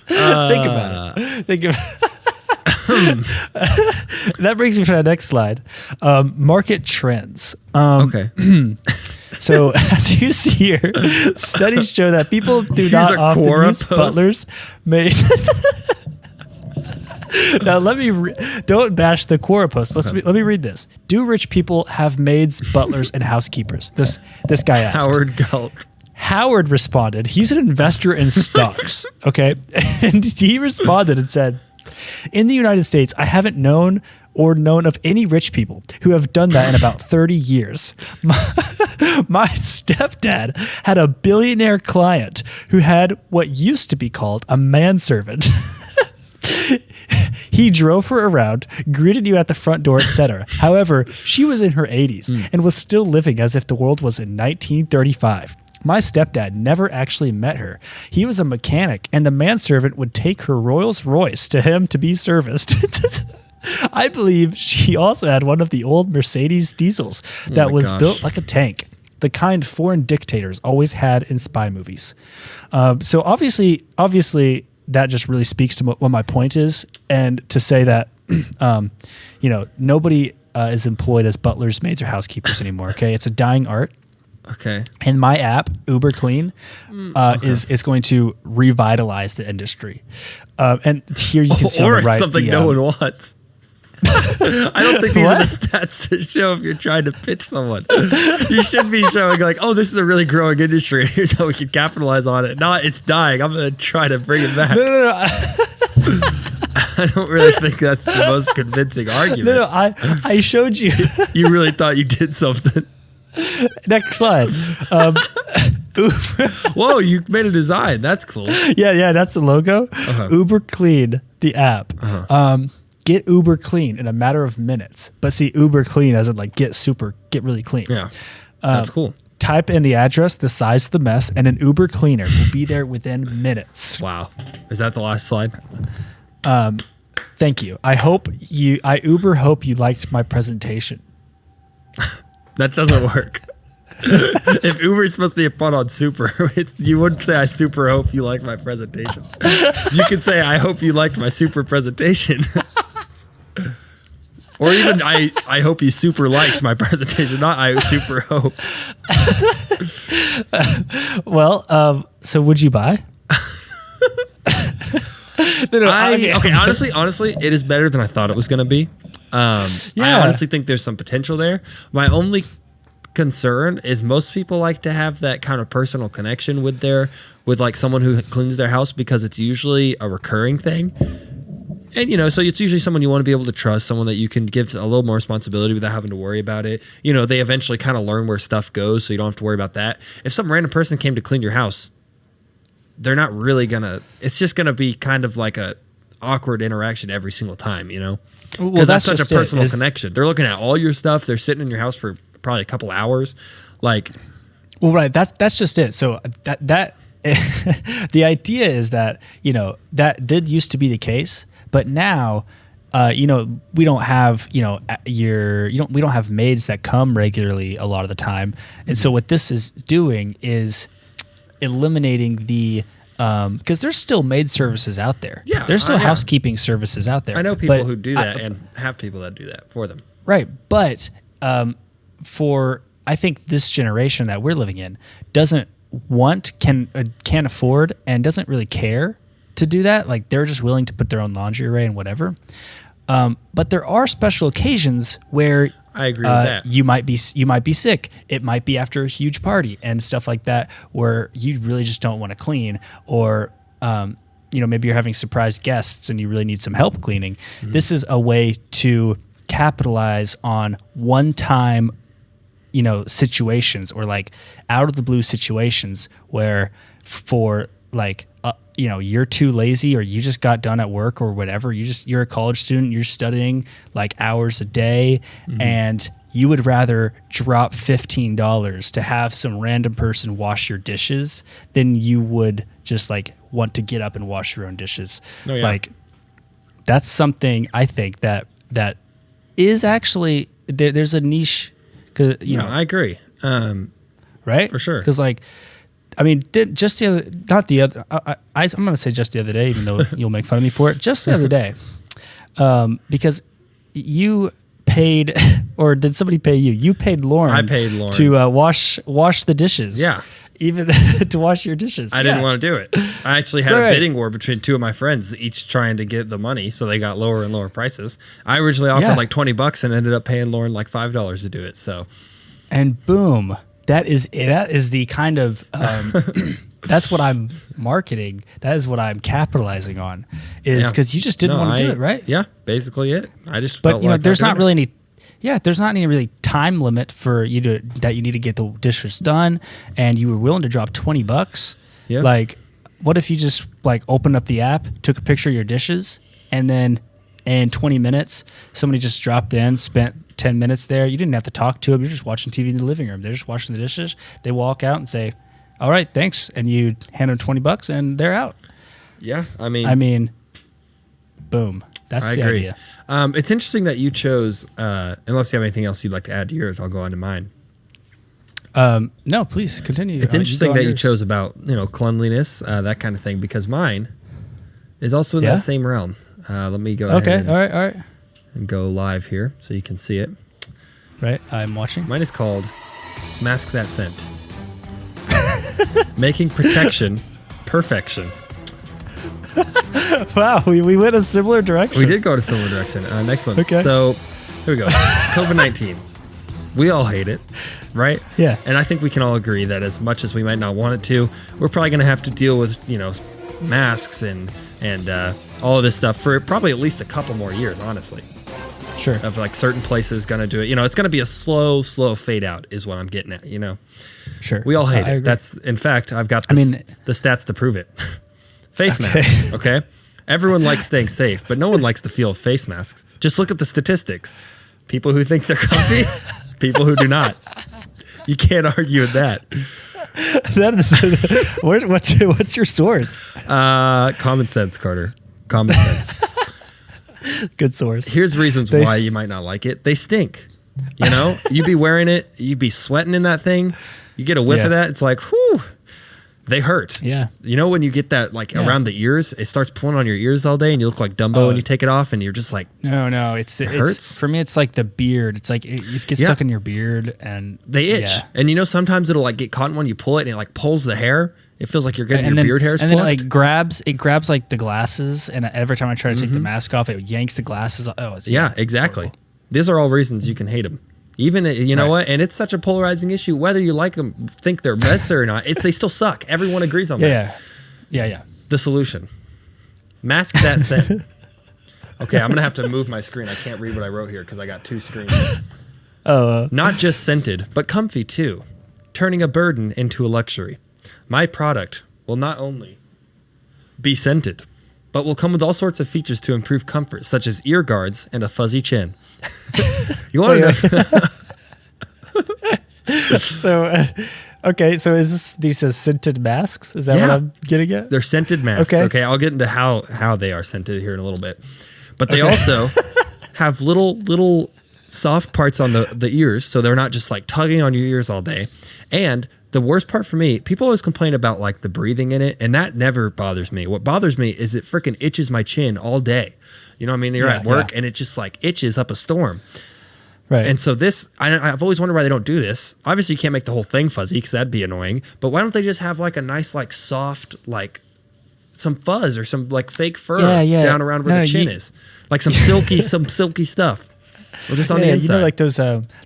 Think about it. That brings me to the next slide. Market trends. Okay. So as you see here, studies show that people do not often use butlers. Now don't bash the Quora post. Let me read this. Do rich people have maids, butlers, and housekeepers? This guy asked. Howard Galt. Howard responded, he's an investor in stocks, okay? And he responded and said, in the United States, I haven't known of any rich people who have done that in about 30 years. My stepdad had a billionaire client who had what used to be called a manservant. He drove her around, greeted you at the front door, etc. However, she was in her 80s and was still living as if the world was in 1935. My stepdad never actually met her. He was a mechanic, and the manservant would take her Rolls Royce to him to be serviced. I believe she also had one of the old Mercedes diesels that was built like a tank, the kind foreign dictators always had in spy movies. So obviously, that just really speaks to what my point is, and to say that, nobody is employed as butlers, maids, or housekeepers anymore. Okay, it's a dying art. Okay. And my app, Uber Clean, is going to revitalize the industry. And here you can see on the right, something no one wants. I don't think these are the stats to show if you're trying to pitch someone. You should be showing like, oh, this is a really growing industry. Here's how we can capitalize on it. Not it's dying. I'm going to try to bring it back. No. I don't really think that's the most convincing argument. No, I showed you. You really thought you did something. Next slide. Whoa, you made a design. That's cool. Yeah, that's the logo. Uber Clean, the app. Get Uber Clean in a matter of minutes. But see, Uber Clean as in like get really clean. Yeah, that's cool. Type in the address, the size of the mess, and an Uber cleaner will be there within minutes. Wow. Is that the last slide? Thank you. I hope you liked my presentation. That doesn't work. If Uber is supposed to be a pun on super, you wouldn't say I super hope you liked my presentation. You could say I hope you liked my super presentation. Or even I hope you super liked my presentation, not I super hope. Well, so would you buy? Okay, honestly, it is better than I thought it was going to be. I honestly think there's some potential there. My only concern is most people like to have that kind of personal connection with like someone who cleans their house, because it's usually a recurring thing. And, so it's usually someone you want to be able to trust, someone that you can give a little more responsibility without having to worry about it. They eventually kind of learn where stuff goes, so you don't have to worry about that. If some random person came to clean your house, they're not really it's just going to be kind of like a awkward interaction every single time, Because that's such a personal connection. They're looking at all your stuff. They're sitting in your house for probably a couple hours. Well, right. That's just it. So that the idea is that, that did used to be the case, but now, we don't have, we don't have maids that come regularly a lot of the time. And so what this is doing is eliminating the, because there's still maid services out there. Yeah, there's still housekeeping services out there. I know people who do that and have people that do that for them. Right, but I think this generation that we're living in doesn't can't afford, and doesn't really care to do that. Like they're just willing to put their own laundry array and whatever. But there are special occasions where I agree with that. You might be sick. It might be after a huge party and stuff like that, where you really just don't want to clean, or maybe you're having surprise guests and you really need some help cleaning. Mm-hmm. This is a way to capitalize on one-time, situations, or like out of the blue situations where for like you're too lazy, or you just got done at work or whatever. You're a college student, you're studying like hours a day, mm-hmm. and you would rather drop $15 to have some random person wash your dishes than you would just like want to get up and wash your own dishes. Oh, yeah. Like that's something I think that is actually there's a niche. I agree. Right? For sure. Because like, I mean, I'm going to say just the other day, even though you'll make fun of me for it. Just the other day, because you paid, or did somebody pay you? You paid Lauren. I paid Lauren to wash the dishes. Yeah, even to wash your dishes. I didn't want to do it. I actually had a bidding war between two of my friends, each trying to get the money, so they got lower and lower prices. I originally offered like $20 and ended up paying Lauren like $5 to do it. So, and boom. That is the kind of that's what I'm marketing. That is what I'm capitalizing on, is because you just didn't want to do it, right? Yeah, basically it. I just felt like there's not really any really time limit for you that you need to get the dishes done, and you were willing to drop $20. Yeah. Like, what if you just like opened up the app, took a picture of your dishes, and then in 20 minutes somebody just dropped in, spent 10 minutes there. You didn't have to talk to them. You're just watching TV in the living room. They're just washing the dishes. They walk out and say, all right, thanks. And you hand them $20 and they're out. Yeah. I mean, boom. That's the agree. idea. It's interesting that you chose, unless you have anything else you'd like to add to yours, I'll go on to mine. No, please continue. It's interesting that you chose about, cleanliness, that kind of thing, because mine is also in that same realm. Let me go ahead. All right. And go live here so you can see it. Right, I'm watching. Mine is called Mask That Scent. Making protection perfection. Wow, we went a similar direction. We did go to a similar direction. Next one. Okay. So here we go. COVID-19. We all hate it, right? Yeah. And I think we can all agree that as much as we might not want it to, we're probably going to have to deal with, masks and all of this stuff for probably at least a couple more years, honestly. Sure. Of like certain places going to do it. It's going to be a slow fade out is what I'm getting at, Sure. We all hate it. Agree. That's, in fact, I've got the stats to prove it. Face masks, okay? Everyone likes staying safe, but no one likes the feel of face masks. Just look at the statistics. People who think they're comfy, people who do not. You can't argue with that. That is, what's your source? Common sense, Carter. Common sense. Good source. Here's reasons why you might not like it. They stink. You'd be wearing it. You'd be sweating in that thing. You get a whiff of that. It's like, whew. They hurt. Yeah. When you get that around the ears, it starts pulling on your ears all day and you look like Dumbo when you take it off and you're just like, no, it hurts. For me, it's like the beard. It's like it gets stuck in your beard and they itch. Yeah. And sometimes it'll like get caught when you pull it and it like pulls the hair. It feels like you're getting your beard hairs plucked. And then it grabs like the glasses, and every time I try to take the mask off, it yanks the glasses. Oh, it's exactly. Horrible. These are all reasons you can hate them. Even know what, and it's such a polarizing issue. Whether you like them, think they're necessary or not, they still suck. Everyone agrees on that. Yeah. The solution: mask that scent. Okay, I'm gonna have to move my screen. I can't read what I wrote here because I got two screens. Not just scented, but comfy too, turning a burden into a luxury. My product will not only be scented, but will come with all sorts of features to improve comfort, such as ear guards and a fuzzy chin. You want to know? So is this these are scented masks? Is that what I'm getting at? They're scented masks. Okay, I'll get into how they are scented here in a little bit. But they also have little soft parts on the ears, so they're not just like tugging on your ears all day. And the worst part for me, people always complain about like the breathing in it, and that never bothers me. What bothers me is it freaking itches my chin all day. You're at work and it just like itches up a storm. Right. And so I've always wondered why they don't do this. Obviously, you can't make the whole thing fuzzy because that'd be annoying. But why don't they just have like a nice, like soft, like some fuzz or some like fake fur down around where the chin is, like some silky stuff, or just on the inside. You know, like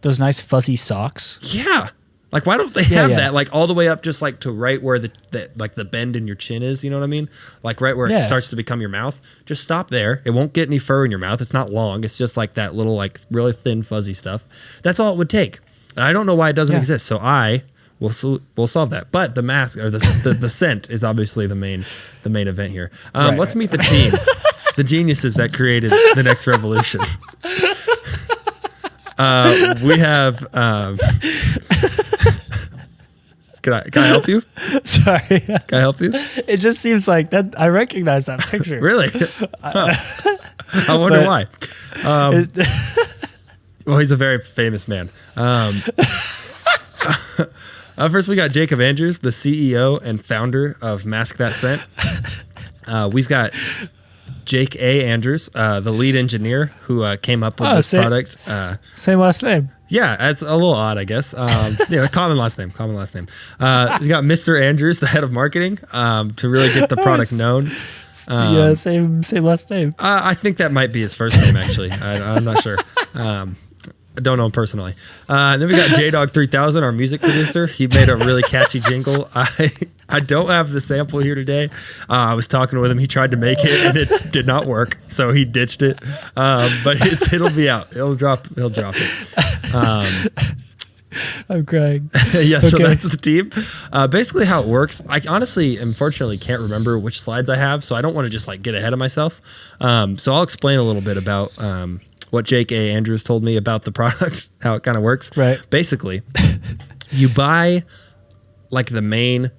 those nice fuzzy socks. Yeah. Like, why don't they have that, like, all the way up just, like, to right where the bend in your chin is, you know what I mean? Like, right where it starts to become your mouth. Just stop there. It won't get any fur in your mouth. It's not long. It's just, like, that little, like, really thin, fuzzy stuff. That's all it would take. And I don't know why it doesn't exist. So we'll solve that. But the mask, or the scent is obviously the main event here. Let's meet the team. The geniuses that created the next revolution. We have... Can I help you? Sorry. Can I help you? It just seems like that. I recognize that picture. Really? I wonder why. Well, he's a very famous man. First, we got Jacob Andrews, the CEO and founder of Mask That Scent. We've got Jake A. Andrews, the lead engineer who came up with this product. Same last name. Yeah, it's a little odd, I guess. Common last name. We got Mr. Andrews, the head of marketing, to really get the product known. Same last name. I think that might be his first name, actually. I'm not sure. I don't know him personally. Then we got JDog 3000, our music producer. He made a really catchy jingle. I don't have the sample here today. I was talking with him. He tried to make it, and it did not work, so he ditched it. But it'll be out. He'll drop it. I'm crying. So that's the team. Basically how it works. I honestly, unfortunately, can't remember which slides I have, so I don't want to just like get ahead of myself. So I'll explain a little bit about what Jake A. Andrews told me about the product, how it kind of works. Right. Basically, you buy like the main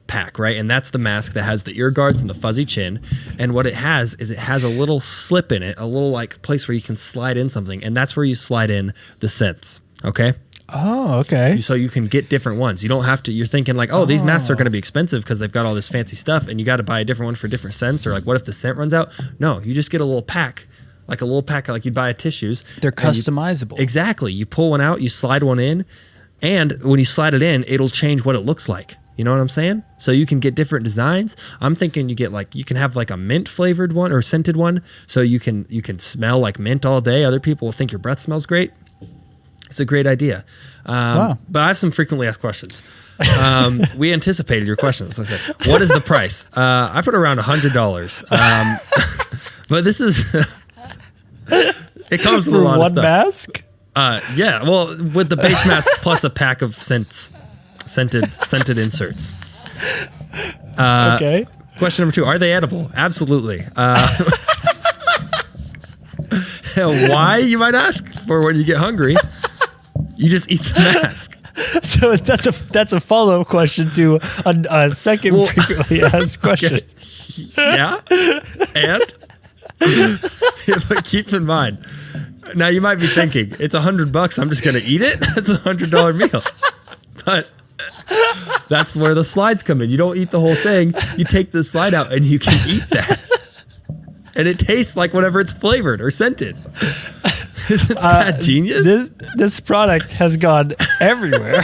pack, right? And that's the mask that has the ear guards and the fuzzy chin. And what it has is it has a little slip in it, a little like place where you can slide in something. And that's where you slide in the scents. Okay. Oh, okay. So you can get different ones. You don't have to, you're thinking like, these masks are going to be expensive because they've got all this fancy stuff and you got to buy a different one for different scents. Or like, what if the scent runs out? No, you just get a little pack. Like you'd buy at tissues. They're customizable. Exactly. You pull one out, you slide one in, and when you slide it in, it'll change what it looks like. You know what I'm saying? So you can get different designs. I'm thinking you can have like a mint flavored one or scented one. So you can smell like mint all day. Other people will think your breath smells great. It's a great idea. But I have some frequently asked questions. We anticipated your questions. So I said, what is the price? I put around $100. But this is... It comes with a lot of stuff. One mask? Yeah. Well, with the base mask plus a pack of scented inserts. Okay. Question number 2: are they edible? Absolutely. Why, you might ask? For when you get hungry, you just eat the mask. So that's a follow-up question to a second frequently asked question. Okay. Yeah. And. But keep in mind, now you might be thinking it's $100. I'm just going to eat it. That's $100 meal. But that's where the slides come in. You don't eat the whole thing. You take the slide out and you can eat that. And it tastes like whatever it's flavored or scented. Isn't that genius? This product has gone everywhere.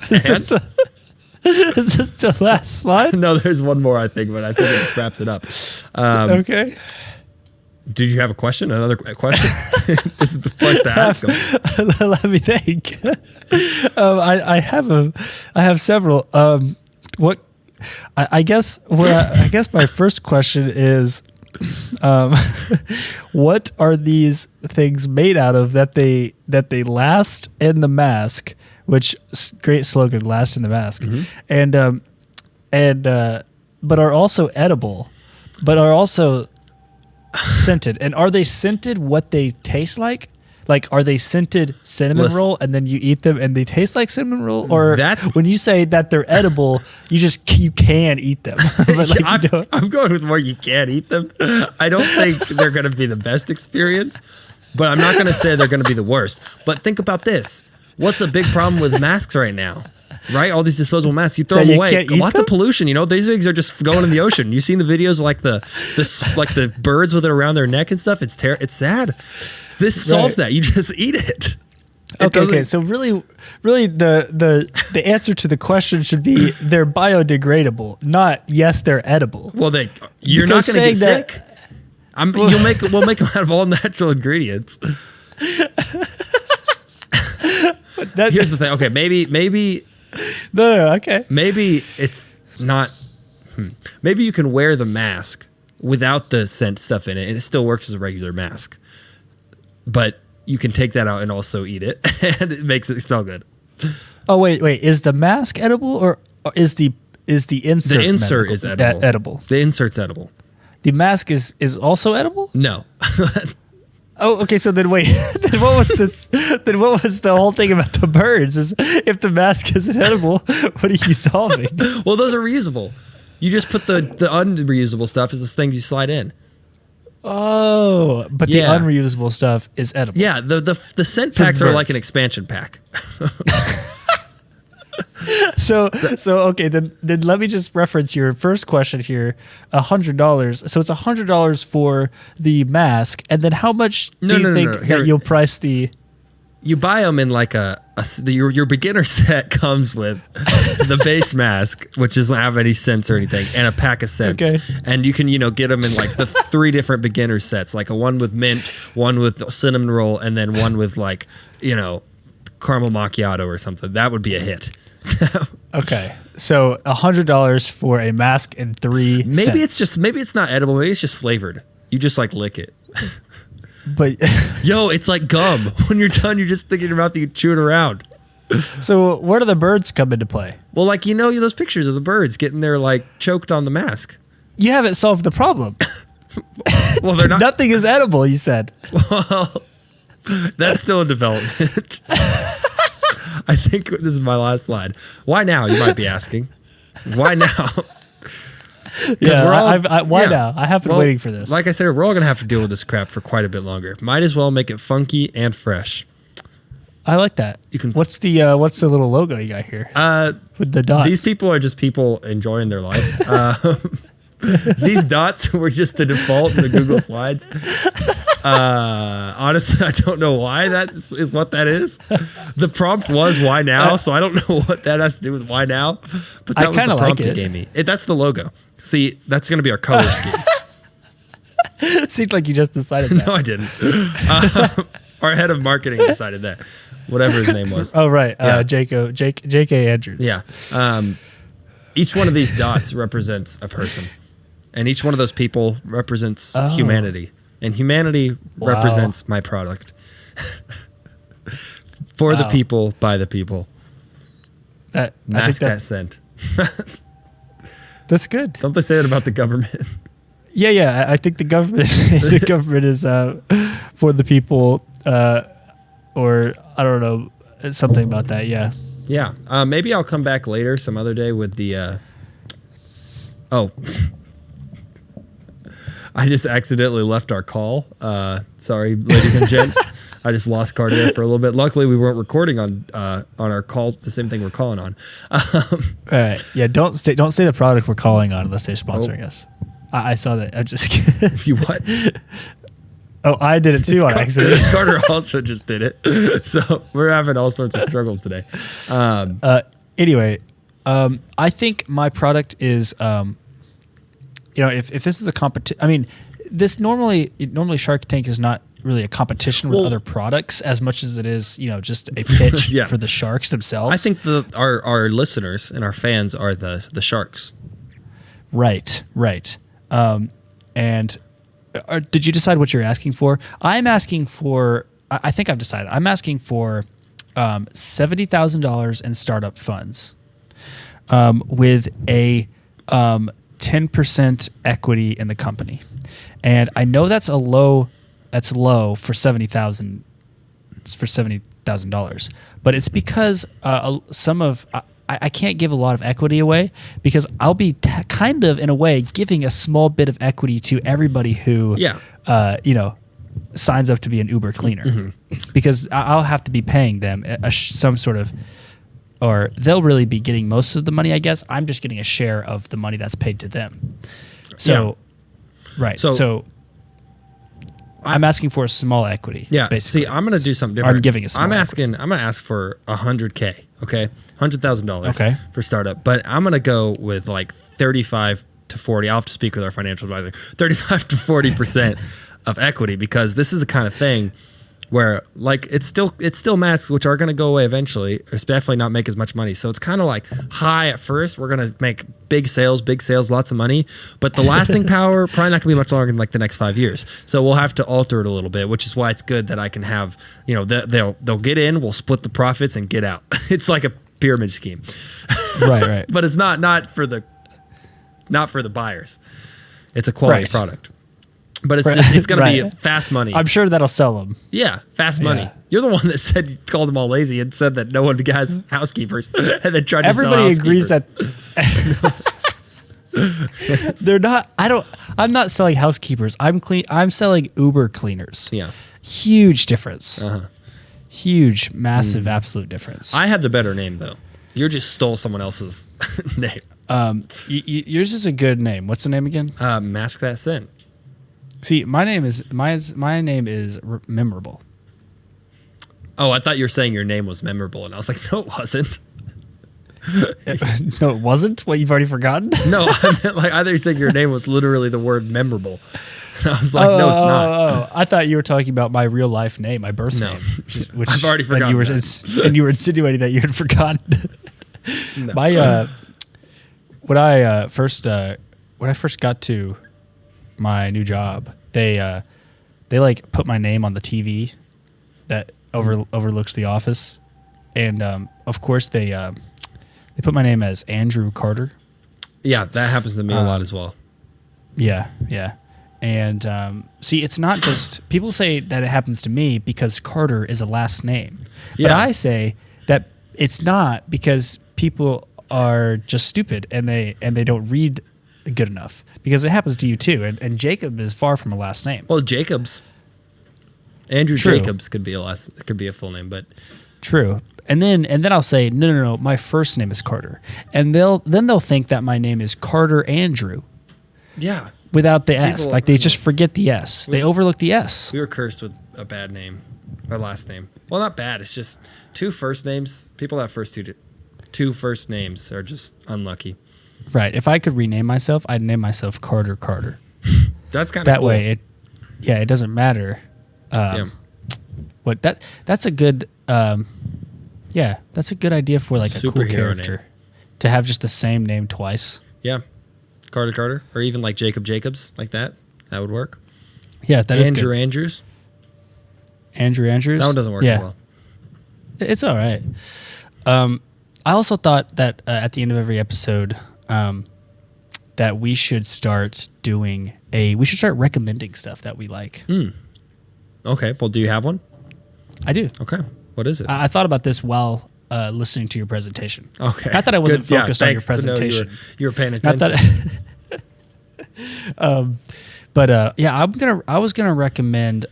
Is this the last slide? No, there's one more, I think, but I think it just wraps it up. Okay. Did you have a question? Another question? This is the place to ask them. Let me think. I have several. I guess my first question is, what are these things made out of that they last in the mask? Which great slogan, last in the mask, and but are also edible, but are also scented. And are they scented what they taste like? Like, are they scented cinnamon roll and then you eat them and they taste like cinnamon roll? Or when you say that they're edible, you can eat them. But I'm going with more you can't eat them. I don't think they're going to be the best experience, but I'm not going to say they're going to be the worst. But think about this. What's a big problem with masks right now? Right? All these disposable masks, you throw them away. Lots of pollution, these things are just going in the ocean. You've seen the videos of like the birds with it around their neck and stuff. It's sad. This solves that. You just eat it. Okay. So really, the answer to the question should be they're biodegradable, not yes, they're edible. Well, you're not Because going to get saying that- sick. We'll make them out of all natural ingredients. Here's the thing. Okay, maybe. No, okay. Maybe it's not. Maybe you can wear the mask without the scent stuff in it, and it still works as a regular mask. But you can take that out and also eat it, and it makes it smell good. Oh wait. Is the mask edible or is the insert? The insert is edible. Edible. The insert's edible. The mask is also edible? No. Oh, okay. So then wait. Then what was this? Then what was the whole thing about the birds? Is if the mask isn't edible, what are you solving? Well, those are reusable. You just put the unreusable stuff as the things you slide in. Oh, but the unreusable stuff is edible. Yeah, the scent packs are like an expansion pack. So okay, then let me just reference your first question here. $100. So it's $100 for the mask, and then how much do you think that you'll price the? You buy them in like your beginner set comes with the base mask, which doesn't have any scents or anything, and a pack of scents. Okay. And you can get them in like the 3 different beginner sets, like a one with mint, one with cinnamon roll, and then one with like caramel macchiato or something. That would be a hit. Okay, so $100 for a mask and 3 Maybe scents. maybe it's not edible. Maybe it's just flavored. You just like lick it. But Yo, it's like gum. When you're done, you just stick it in your mouth and you chew it around. so where do the birds come into play? Well, like those pictures of the birds getting their like choked on the mask. You haven't solved the problem. Well, they're not. Nothing is edible, you said. Well, that's still in development. I think this is my last slide. Why now? You might be asking. Why now? Yeah, why now? I have been waiting for this. Like I said, we're all gonna have to deal with this crap for quite a bit longer. Might as well make it funky and fresh. I like that. You can. What's the little logo you got here? With the dots. These people are just people enjoying their life. These dots were just the default in the Google Slides. Honestly, I don't know why that is what that is. The prompt was "Why now?" So I don't know what that has to do with "Why now." But that was the prompt he gave me. That's the logo. See, that's going to be our color scheme. It seemed like you just decided that. No, I didn't. Our head of marketing decided that. Whatever his name was. Oh, right. Yeah. J.K. Andrews. Yeah. Each one of these dots represents a person. And each one of those people represents humanity. And humanity represents my product. For the people, by the people. Mask that scent. That's good. Don't they say that about the government? Yeah. I think the government is for the people, or I don't know, something about that. Yeah. Yeah. Maybe I'll come back later, some other day, with the. I just accidentally left our call. Sorry, ladies and gents. I just lost Carter there for a little bit. Luckily, we weren't recording on our call. The same thing we're calling on. All right. Yeah. Don't say the product we're calling on unless they're sponsoring us. I saw that. I'm just kidding. You what? Oh, I did it too on accident. Carter also just did it. So we're having all sorts of struggles today. Anyway, I think my product is, if this is a competition, I mean, normally Shark Tank is not really a competition with other products as much as it is, just a pitch for the sharks themselves. I think our listeners and our fans are the sharks. Right. And did you decide what you're asking for? I'm asking for, I think I've decided. I'm asking for $70,000 in startup funds with a 10% equity in the company. And I know that's low for $70,000, but it's because I can't give a lot of equity away because I'll be kind of, in a way, giving a small bit of equity to everybody who, signs up to be an Uber cleaner, because I'll have to be paying them some sort of, or they'll really be getting most of the money, I guess. I'm just getting a share of the money that's paid to them. So, right. So I'm asking for a small equity. Yeah. basically. See, I'm gonna do something different. I'm giving a small I'm equity. gonna ask for $100K. Okay, $100,000. Okay. For startup, but I'm gonna go with like 35 to 40. I'll have to speak with our financial advisor. 35 to 40% of equity, because this is the kind of thing where like it's still masks, which are going to go away eventually. It's definitely not make as much money. So it's kind of like high at first. We're going to make big sales, lots of money, but the lasting power probably not going to be much longer than like the next 5 years. So we'll have to alter it a little bit, which is why it's good that I can have, they'll get in, we'll split the profits and get out. It's like a pyramid scheme. Right. But it's not for the buyers. It's a quality product. But it's going to be fast money. I'm sure that'll sell them. Yeah, fast money. Yeah. You're the one that said you called them all lazy and said that no one has housekeepers, and then tried to sell Everybody housekeepers. agrees that they're not. I'm not selling housekeepers. I'm selling Uber cleaners. Yeah. Huge difference. Huge, massive, absolute difference. I had the better name though. You just stole someone else's name. Yours is a good name. What's the name again? Mask That Sin. See, my name is memorable. Oh, I thought you were saying your name was memorable, and I was like, no, it wasn't. No, it wasn't. What, you've already forgotten? No, I meant like I thought you said your name was literally the word memorable. And I was like, no, it's not. Oh, I thought you were talking about my real life name, my birth No. name. Which, I've already forgotten and you were insinuating that you had forgotten. No. When I first got to my new job, they like put my name on the TV that overlooks the office, and of course they put my name as Andrew Carter. Yeah, that happens to me a lot as well. Yeah. And see, it's not just people say that it happens to me because Carter is a last name, but Yeah. I say that it's not because people are just stupid and they don't read good enough, because it happens to you too. And Jacob is far from a last name. Well, Andrew True. Jacobs could be a full name, but True. And then I'll say no. My first name is Carter, and they'll think that my name is Carter Andrew yeah, without the S. People- Like they just forget the S. They overlook the S. we were cursed with a bad name, our last name. Well, not bad. It's just two first names. People that have two first names are just unlucky. Right. If I could rename myself, I'd name myself Carter. That's kind of That cool. way, it doesn't matter. That's a good. That's a good idea for like a cool Superhero character name. to have just the same name twice. Yeah, Carter, or even like Jacob Jacobs, like that. That would work. Yeah, that is Andrew good. Andrews. Andrew Andrews. That one doesn't work as well. It's all right. I also thought that at the end of every episode, that we should start recommending stuff that we like. Okay. Well, do you have one? I do. Okay. What is it? I thought about this while listening to your presentation. Okay. Not that I wasn't Good. Yeah, focused on your thanks to know presentation. You were paying Not attention. that. I was gonna recommend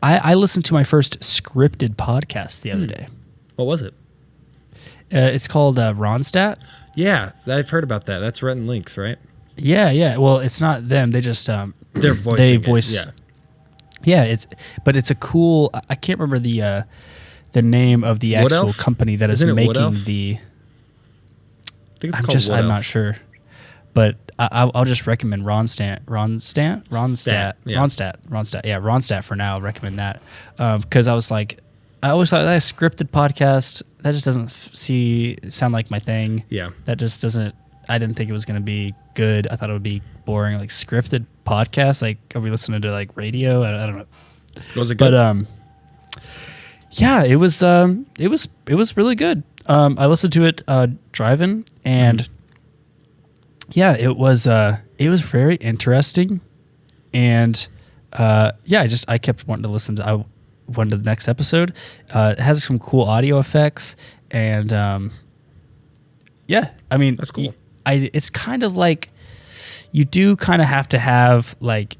I listened to my first scripted podcast the other day. What was it? It's called Ronstadt. Yeah, I've heard about that. That's Rhett and Links, right? Yeah. Well, it's not them. They just They're voicing it, voice. yeah. Yeah, it's a cool. I can't remember the name of the Wood actual Elf? company that is Isn't it Wood making Elf? the. I think it's called Wood I'm Elf. not sure, but I'll just recommend Ronstadt. Yeah. Ronstadt for now. I'll recommend that because I always thought that scripted podcast that just doesn't sound like my thing. Yeah. That just doesn't. I didn't think it was going to be good. I thought it would be boring. Like scripted podcast. Like, are we listening to like radio? I don't know. Was it good? But yeah, it was really good. I listened to it driving, and yeah, it was very interesting, and I kept wanting to listen to. I went to the next episode. It has some cool audio effects, and I mean That's cool. It's kind of like you do kind of have to have like.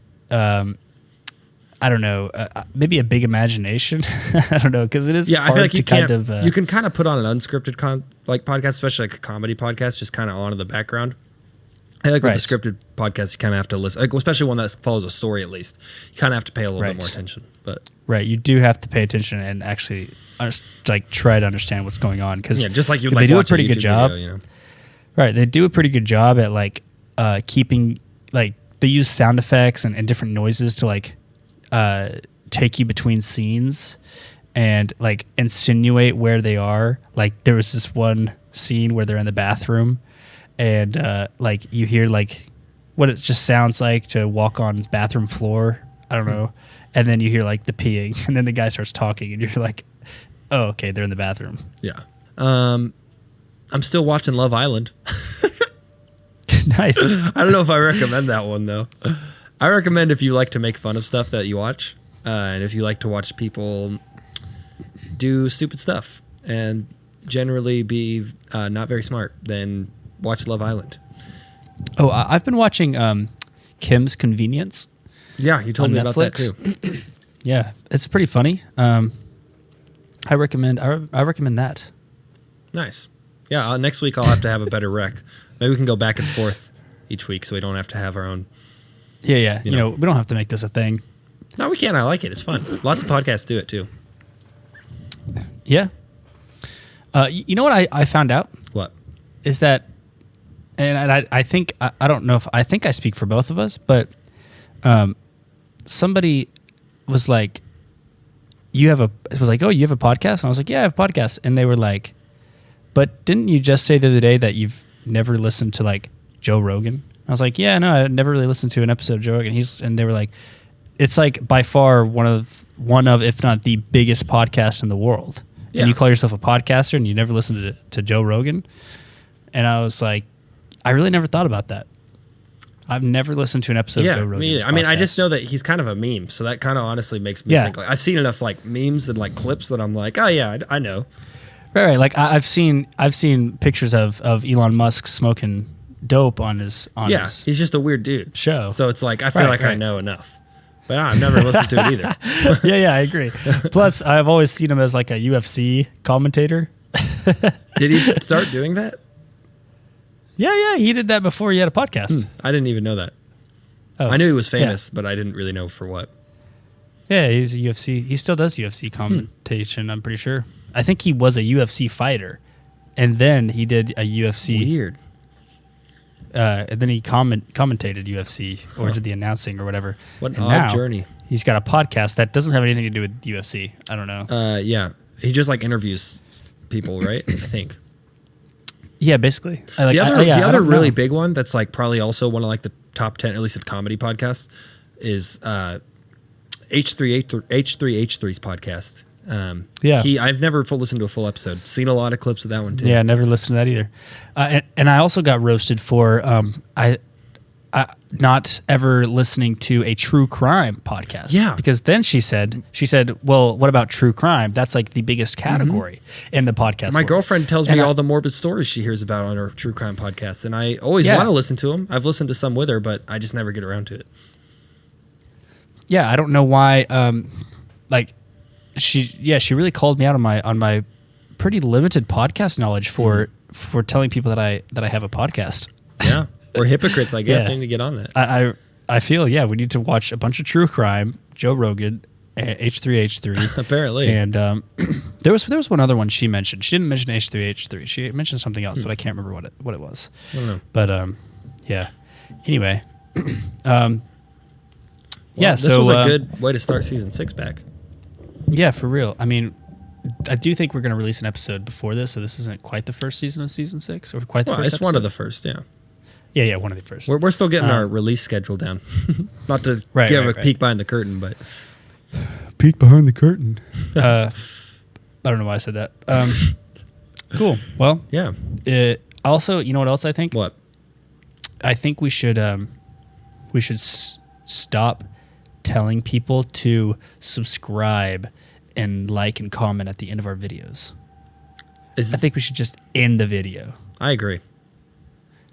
I don't know, maybe a big imagination. I don't know, because it is Yeah, I hard feel like to kind of... you can kind of put on an unscripted podcast, especially like a comedy podcast, just kind of on in the background. I like with Right. the scripted podcasts, you kind of have to listen, like, especially one that follows a story. At least you kind of have to pay a little bit Right. more attention. But Right, you do have to pay attention and actually like try to understand what's going on because yeah, just like you would they like do a watch pretty YouTube good job. video, you know. Right, they do a pretty good job at like keeping like they use sound effects and different noises to like take you between scenes and like insinuate where they are. Like there was this one scene where they're in the bathroom and like you hear like what it just sounds like to walk on bathroom floor. I don't know. And then you hear like the peeing and then the guy starts talking and you're like, oh, okay, they're in the bathroom. Yeah. I'm still watching Love Island. Nice. I don't know if I recommend that one though. I recommend if you like to make fun of stuff that you watch, and if you like to watch people do stupid stuff and generally be not very smart, then watch Love Island. Oh, I've been watching Kim's Convenience. Yeah, you told On me about that Netflix. too. Yeah, it's pretty funny. I recommend that. Nice. Yeah, next week I'll have to have a better rec. Maybe we can go back and forth each week so we don't have to have our own. Yeah. You You know. know, we don't have to make this a thing. No, we can. I like it. It's fun. Lots of podcasts do it too. Yeah. You know what I found out What? is that, and I think I don't know if I think I speak for both of us, but somebody was like, oh, you have a podcast? And I was like, yeah, I have a podcast. And they were like, but didn't you just say the other day that you've never listened to like Joe Rogan? I was like, yeah, no, I never really listened to an episode of Joe Rogan. And they were like, it's like by far one of if not the biggest podcast in the world. Yeah. And you call yourself a podcaster and you never listened to Joe Rogan? And I was like, I really never thought about that. I've never listened to an episode of Joe Rogan. Me either. I mean, I just know that he's kind of a meme, so that kind of honestly makes me think. Like, I've seen enough like memes and like clips that I'm like, oh yeah, I know. Right. Like I've seen pictures of Elon Musk smoking dope on his He's just a weird dude. show. So it's like I feel like I know enough, but I've never listened to it either. yeah, I agree. Plus, I've always seen him as like a UFC commentator. Did he start doing that? Yeah, he did that before he had a podcast. I didn't even know that. Oh, I knew he was famous, but I didn't really know for what. Yeah, he's a UFC. He still does UFC commentation. I'm pretty sure. I think he was a UFC fighter, and then he did a UFC. Weird. And then he commentated UFC or did the announcing or whatever. What an And odd now journey. He's got a podcast that doesn't have anything to do with UFC. I don't know. Yeah, he just like interviews people, right? I think. Yeah, basically. The other really big one that's like probably also one of like the top 10, at least at comedy podcasts, is H3H3's podcast. I've never listened to a full episode. Seen a lot of clips of that one too. Yeah, I never listened to that either. And I also got roasted for I not ever listening to a true crime podcast. Yeah. Because then she said, well, what about true crime? That's like the biggest category in the podcast My world. girlfriend tells And me I- all the morbid stories she hears about on her true crime podcast, and I always Yeah. want to listen to them. I've listened to some with her, but I just never get around to it. Yeah, I don't know why. She really called me out on my pretty limited podcast knowledge for telling people that I have a podcast. Yeah, we're hypocrites, I guess. Yeah. We need to get on that. I feel we need to watch a bunch of true crime, Joe Rogan, H3H3. Apparently. And there was one other one she mentioned. She didn't mention H3H3. She mentioned something else, but I can't remember what it was. I don't know. But yeah. Anyway, This was a good way to start season 6 back. Yeah, for real. I mean, I do think we're going to release an episode before this, so this isn't quite the first season of season 6, or quite the Well, first it's one of episode. the first, yeah. Yeah, one of the first. We're still getting our release schedule down. Not to Right, give right, a peek behind the curtain, but Peek behind the curtain. I don't know why I said that. Cool. Well, yeah. also, you know what else I think? What? I think we should stop telling people to subscribe and like and comment at the end of our videos. I think we should just end the video. I agree.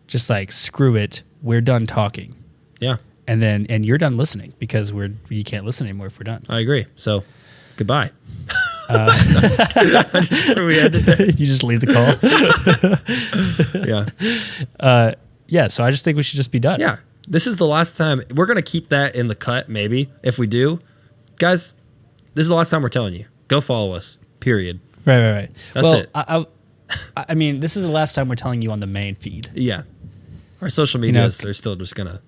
Just like, screw it, we're done talking. Yeah, And you're done listening because you can't listen anymore if we're done. I agree. So, goodbye. We ended that. You just leave the call. Yeah. Yeah, so I just think we should just be done. Yeah. This is the last time. We're going to keep that in the cut, maybe, if we do. Guys, this is the last time we're telling you. Go follow us, period. Right. That's it. I mean, this is the last time we're telling you on the main feed. Yeah. Our social medias are still just going to.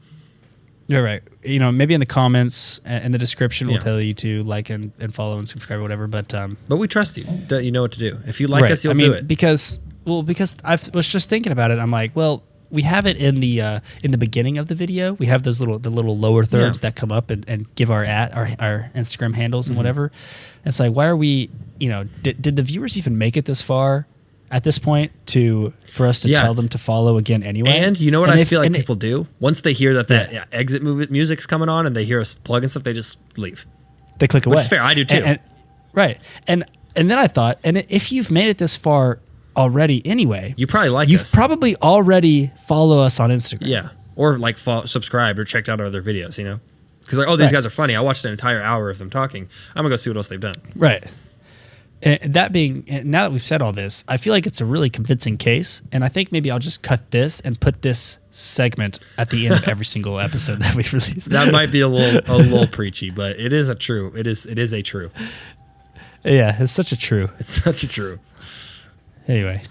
You're right. Maybe in the comments and the description we'll Yeah. tell you to like and follow and subscribe or whatever. But we trust you. That you know what to do. If you like us, you'll do it. Because I was just thinking about it. I'm like, well, we have it in the beginning of the video. We have the little lower thirds that come up and give our Instagram handles and whatever. It's like, why are we? Did the viewers even make it this far at this point for us to tell them to follow again anyway? And you know what I feel like people do? Once they hear that exit music's coming on and they hear us plug and stuff, they just leave. They click away. Which is fair. I do too. Right. And then I thought, if you've made it this far already anyway, You probably like you've us. probably already follow us on Instagram. Yeah. Or like subscribed or checked out our other videos, Because these guys are funny. I watched an entire hour of them talking. I'm going to go see what else they've done. Right. And now that we've said all this, I feel like it's a really convincing case, and I think maybe I'll just cut this and put this segment at the end of every single episode that we release. That might be a little preachy, but it is a true. It is a true. Yeah, it's such a true. It's such a true. Anyway,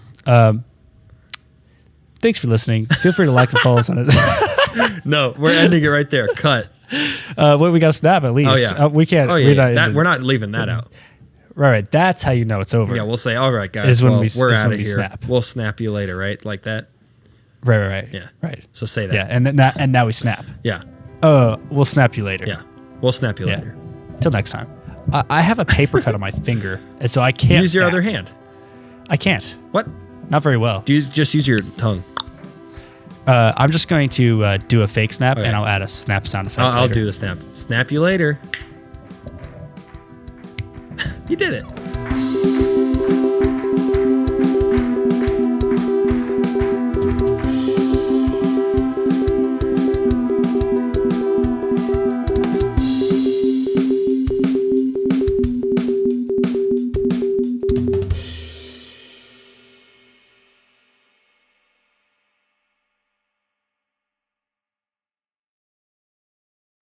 thanks for listening. Feel free to like and follow us on it. No, we're ending it right there. Cut. We got to snap at least. Oh yeah, we can't. Oh yeah, we're not leaving that out. Right. That's how you know it's over. Yeah, we'll say, all right, guys. Is when we're out of we here. Snap. We'll snap you later, right? Like that. Right. Yeah. Right. So say that. Yeah, and now we snap. Yeah. We'll snap you later. Yeah. We'll snap you later. Till next time. I have a paper cut on my finger, and so I can't Use your snap. other hand. I can't. What? Not very well. Just use your tongue. I'm just going to do a fake snap, Okay. and I'll add a snap sound effect. I'll later. do the snap. Snap you later. You did it.